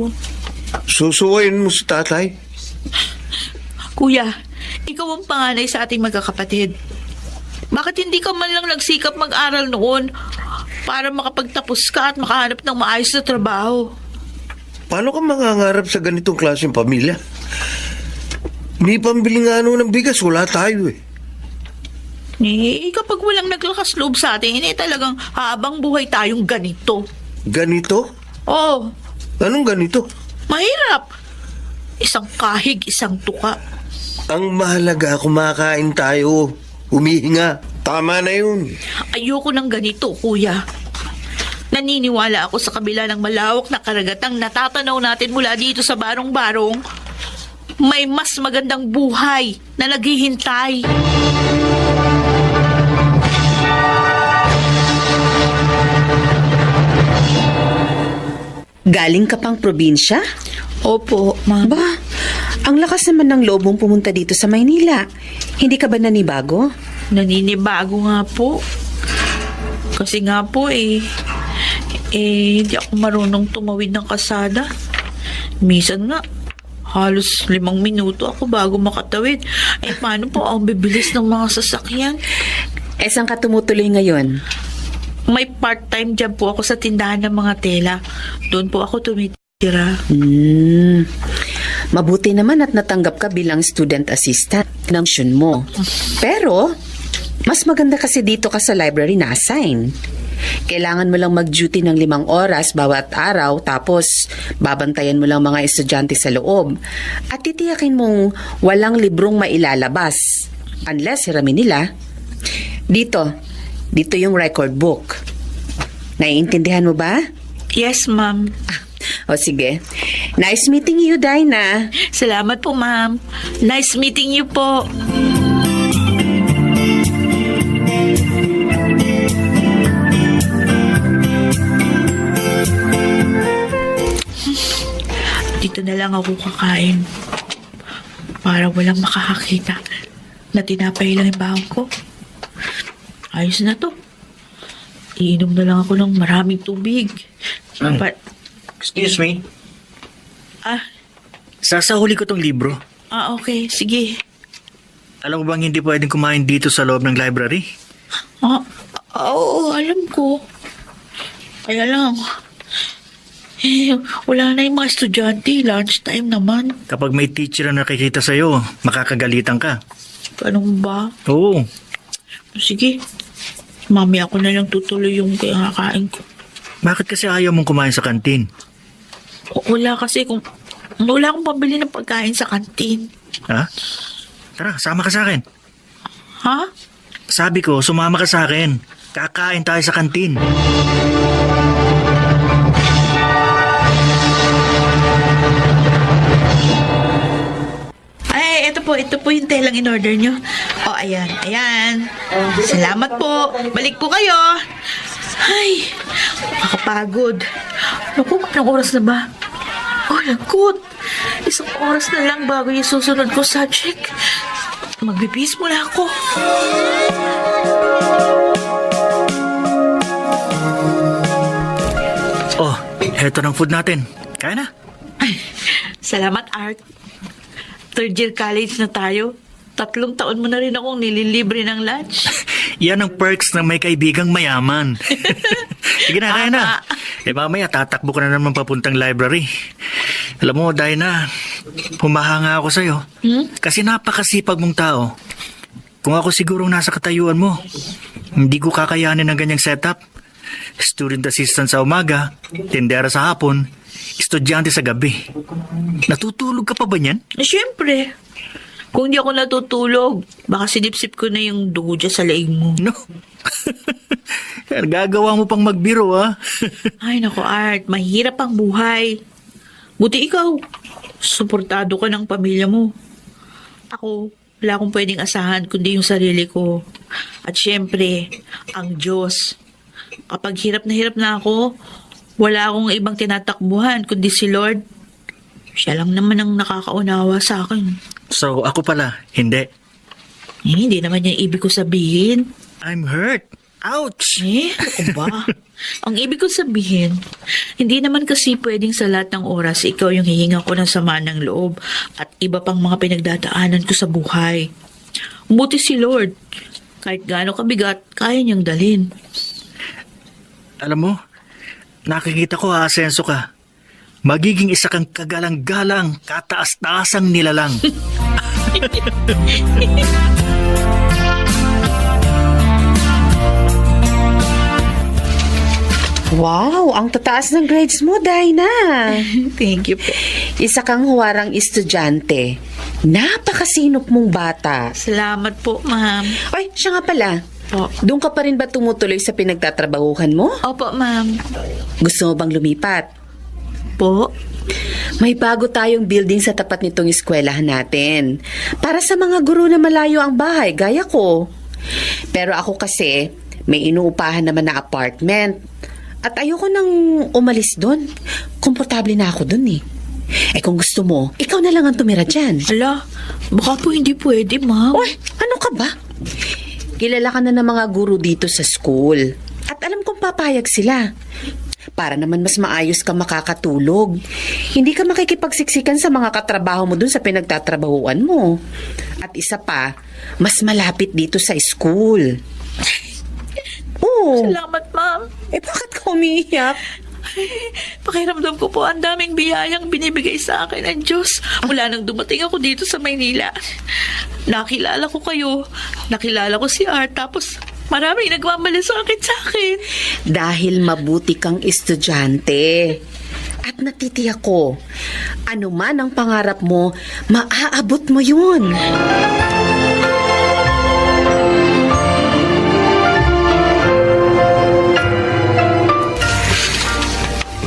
Susuwayin mo si tatay? Kuya, ikaw ang panganay sa ating magkakapatid. Bakit hindi ka man lang nagsikap mag-aral noon para makapagtapos ka at makahanap ng maayos na trabaho? Paano ka mangangarap sa ganitong klaseng pamilya? May pambili nga ng bigas, wala tayo eh. Kapag walang naglakas loob sa atin, talagang habang buhay tayong ganito. Ganito? Oo, Anong ganito? mahirap. Isang kahig, isang tuka. Ang mahalaga, kumakain tayo. Humihinga. Tama na yun. Ayoko ng ganito, kuya. Naniniwala ako sa kabila ng malawak na karagatang natatanaw natin mula dito sa barong-barong, may mas magandang buhay na naghihintay. Galing ka pang probinsya? Opo, ma'am. Ba, ang lakas naman ng loob mong pumunta dito sa Maynila. Hindi ka ba nanibago? Naninibago nga po. Kasi nga po hindi ako marunong tumawid ng kasada. Minsan nga, halos 5 minuto ako bago makatawid. Paano po ang bibilis ng mga sasakyan? Saan ka tumutuloy ngayon? May part-time job po ako sa tindahan ng mga tela. Doon po ako tumitira. Mabuti naman at natanggap ka bilang student assistant ng Shun mo. Pero, mas maganda kasi dito ka sa library na assign. Kailangan mo lang mag-duty ng 5 oras bawat araw, tapos babantayan mo lang mga estudyante sa loob. At titiyakin mong walang librong mailalabas. Unless hiramin nila. Dito yung record book. Naiintindihan mo ba? Yes, ma'am. O sige. Nice meeting you, Dinah. Salamat po, ma'am. Nice meeting you po. Dito na lang ako kakain. Para walang makakakita na tinapay lang yung baon ko. Ayos na to. Iinom na lang ako ng maraming tubig. Excuse me. Ah, Sasahuli ko tong libro. okay. Sige. Alam mo bang hindi pwedeng kumain dito sa loob ng library? Oo, alam ko. Kaya lang, wala na yung mga estudyante. Lunchtime naman. Kapag may teacher na nakikita sa'yo, makakagalitan ka. Ganun ba? Oo. Sige. Mami, ako na lang tutuloy yung kakain ko. Bakit kasi ayaw mong kumain sa kantin? Wala kasi wala akong pambili ng pagkain sa kantin. Ha? Tara, sama ka sa akin. Ha? Sabi ko, sumama ka sa akin. Kakain tayo sa kantin. Ay, ito po yung telang in-order nyo. Ayan. Salamat po. Balik po kayo. Ay, nakakapagod. Naku, anong oras na ba? Lagot. 1 oras na lang bago yung susunod ko subject. Magbibis muna ako. Heto ng food natin. Kaya na. Salamat, Art. 3rd year college na tayo. 3 taon mo na rin akong nililibre ng lunch. Yan ang perks ng may kaibigang mayaman. Sige na, kaya na. Mamaya tatakbo ka na naman papuntang library. Alam mo, Dinah, humahanga ako sa'yo. Kasi napakasipag mong tao. Kung ako sigurong nasa katayuan mo, hindi ko kakayanin ng ganyang setup. Student assistant sa umaga, tindera sa hapon, estudyante sa gabi. Natutulog ka pa ba niyan? Siyempre. Kung di ako natutulog, baka sinipsip ko na yung dugo dyan sa leeg mo. No. Gagawa mo pang magbiro, ha? Ay, naku, Art. Mahirap ang buhay. Buti ikaw. Suportado ka ng pamilya mo. Ako, wala akong pwedeng asahan kundi yung sarili ko. At syempre, ang Diyos. Kapag hirap na ako, wala akong ibang tinatakbuhan kundi si Lord. Siya lang naman ang nakakaunawa sa akin. So, ako pala, hindi. Hindi naman yung ibig ko sabihin. I'm hurt. Ouch! Ako ba? Ang ibig ko sabihin, hindi naman kasi pwedeng sa lahat ng oras ikaw yung hihinga ko ng sama ng loob at iba pang mga pinagdadaanan ko sa buhay. Buti si Lord. Kahit gaano kabigat, kaya niyang dalhin. Alam mo, nakikita ko aasenso ka. Magiging isa kang kagalang-galang, kataas-taasang nilalang. Wow, ang tataas ng grades mo, Dinah. Thank you po. Isa kang huwarang estudyante. Napakasinop mong bata. Salamat po, ma'am. Ay, siya nga pala. Po. Doon ka pa rin ba tumutuloy sa pinagtatrabahuhan mo? Opo, ma'am. Gusto mo bang lumipat? Po? May bago tayong building sa tapat nitong eskwelahan natin. Para sa mga guro na malayo ang bahay, gaya ko. Pero ako kasi, may inuupahan naman na apartment. At ayoko nang umalis doon. Komportable na ako doon eh. Kung gusto mo, ikaw na lang ang tumira dyan. Hala, baka po hindi pwede, ma'am. Uy, ano ka ba? Kilala ka na ng mga guro dito sa school. At alam kong papayag sila. Para naman mas maayos ka makakatulog. Hindi ka makikipagsiksikan sa mga katrabaho mo dun sa pinagtatrabahuan mo. At isa pa, mas malapit dito sa school. Oh. Salamat, ma'am. Bakit ka umiiyak? Pakiramdam ko po, ang daming biyayang binibigay sa akin ng Diyos mula nang dumating ako dito sa Maynila. Nakilala ko kayo, nakilala ko si Art, tapos maraming nagmamalasakit sa akin. Dahil mabuti kang estudyante. At natitiyak ko, ano man ang pangarap mo, maaabot mo yun.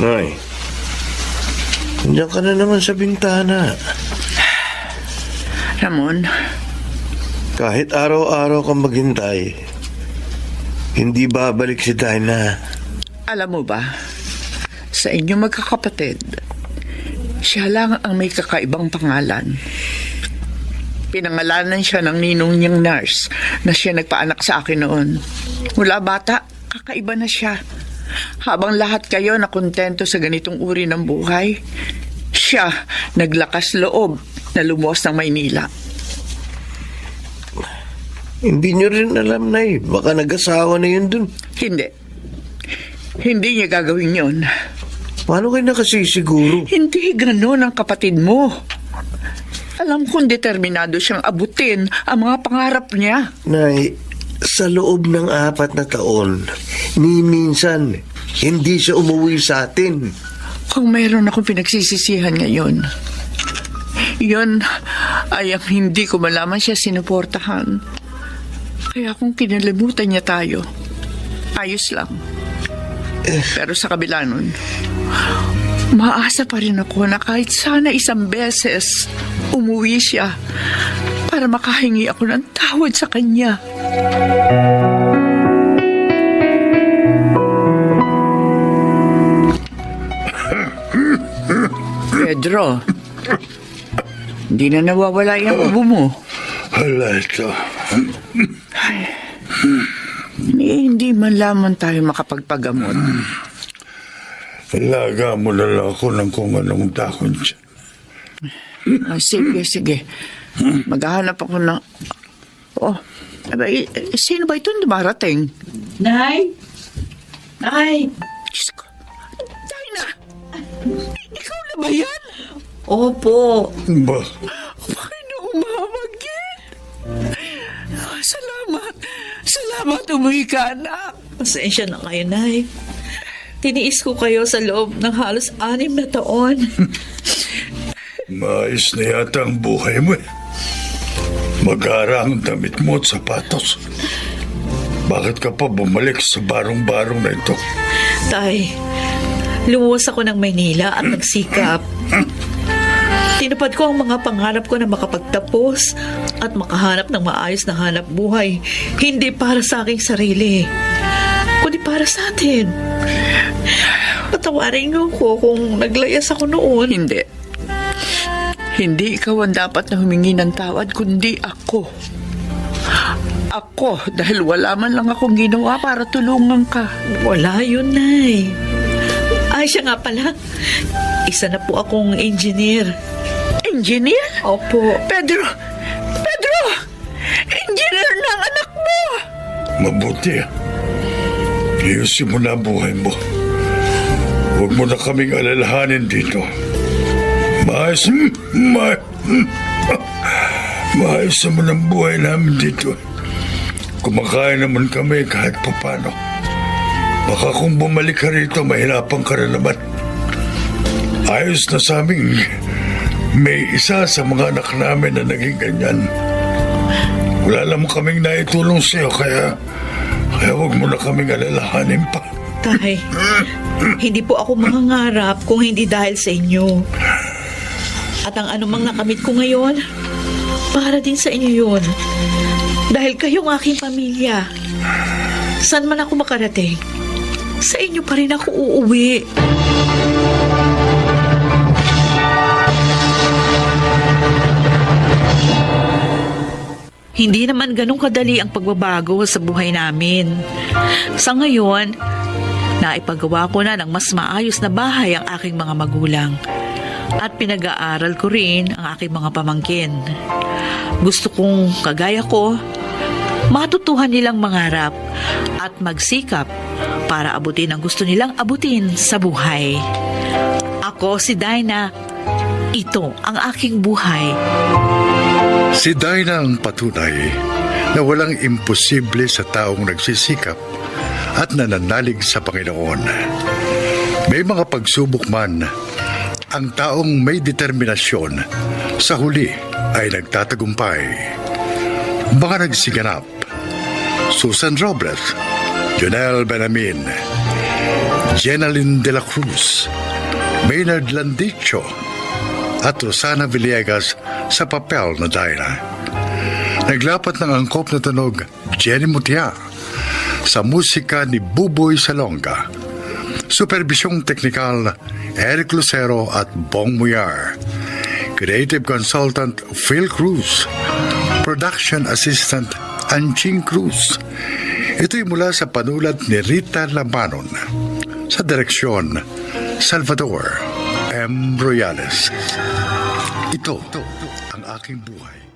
Nay, nandiyan ka na naman sa bintana. Ramon, Kahit araw-araw kang maghintay, hindi babalik si Dinah. alam mo ba, sa inyong magkakapatid, siya lang ang may kakaibang pangalan. Pinangalanan siya ng ninong niyang nurse na siya nagpaanak sa akin noon. Mula bata, kakaiba na siya. Habang lahat kayo na kontento sa ganitong uri ng buhay, siya naglakas loob na lumuwas ng Maynila. Hindi niyo rin alam, Nay. Baka nag-asawa na yun dun. Hindi. Hindi niya gagawin yun. Paano kayo nakasisiguro? Hindi ganon ang kapatid mo. Alam kong determinado siyang abutin ang mga pangarap niya. Nay, sa loob ng 4 na taon, ni minsan, hindi siya umuwi sa atin. Kung mayroon akong pinagsisisihan ngayon, yun ay ang hindi ko malaman siya sinuportahan. Kaya kung kinalimutan niya tayo, ayos lang. Pero sa kabila nun, maasa pa rin ako na kahit sana isang beses umuwi siya para makahingi ako ng tawad sa kanya. Pedro, hindi na nawawala yung ubo mo. Hala ito. Hindi man lamang tayo makapagpagamot. Laga mo na lang ako ng kung anong dahon siya. Sige. Maghahanap ako ng... Oh, sino ba ito dumarating? Nay? Nay? Diyos ko. Dinah! Ikaw na ba yan? Opo. Ba? Bakit na umamagin? Salamat umuwi ka, anak. Pasensya na kayo, Nay. Tiniis ko kayo sa loob ng halos 6 na taon. Maayos na yata ang buhay mo eh. Mag-aara ang damit mo at sapatos. Bakit ka pa bumalik sa barong-barong na ito? Tay, lumuwas ako ng Maynila at nagsikap. Tinupad ko ang mga pangarap ko na makapagtapos at makahanap ng maayos na hanap buhay. Hindi para sa aking sarili, kundi para sa atin. Patawarin niyo ko kung naglayas ako noon. Hindi ikaw ang dapat na humingi ng tawad, kundi ako. Ako, dahil wala man lang akong ginawa para tulungan ka. Wala yun, Nay. Ay, siya nga pala. Isa na po akong engineer. Engineer? Opo. Pedro! Engineer na ang anak mo! Mabuti. Ayusin mo na ang buhay mo. Huwag mo na kaming alalahanin dito. Maayos naman ang buhay namin dito. Kumakain naman kami kahit papano. Baka kung bumalik ka rito, mahirapan ka rin naman. Ayos na sa aming may isa sa mga anak namin na naging ganyan. Wala naman kaming naitulong sa'yo, kaya huwag mo na kaming alalahanin pa. Tay, hindi po ako mangangarap kung hindi dahil sa inyo. At ang anumang nakamit ko ngayon, para din sa inyo yun. Dahil kayong aking pamilya. Saan man ako makarating, sa inyo pa rin ako uuwi. Hindi naman ganun kadali ang pagbabago sa buhay namin. Sa ngayon, naipagawa ko na ng mas maayos na bahay ang aking mga magulang. At pinag-aaral ko rin ang aking mga pamangkin. Gusto kong, kagaya ko, matutuhan nilang mangarap at magsikap para abutin ang gusto nilang abutin sa buhay. Ako si Dinah. Ito ang aking buhay. Si Dinah ang patunay na walang imposible sa taong nagsisikap at nananalig sa Panginoon. May mga pagsubok man, ang taong may determinasyon sa huli ay nagtatagumpay. Mga nagsiganap: Susan Robles, Jonel Benamin, Jenaline de la Cruz, Maynard Landicho, at Rosana Villegas sa papel na Dinah. Naglapat ng angkop na tunog Jenny Mutia sa musika ni Buboy Salonga. Supervisyong teknikal Eric Lucero at Bong Muyar. Creative Consultant Phil Cruz. Production Assistant Anching Cruz. Ito'y mula sa panulat ni Rita Labanon. Sa direksyon Salvador M. Royales. Ito ang aking buhay.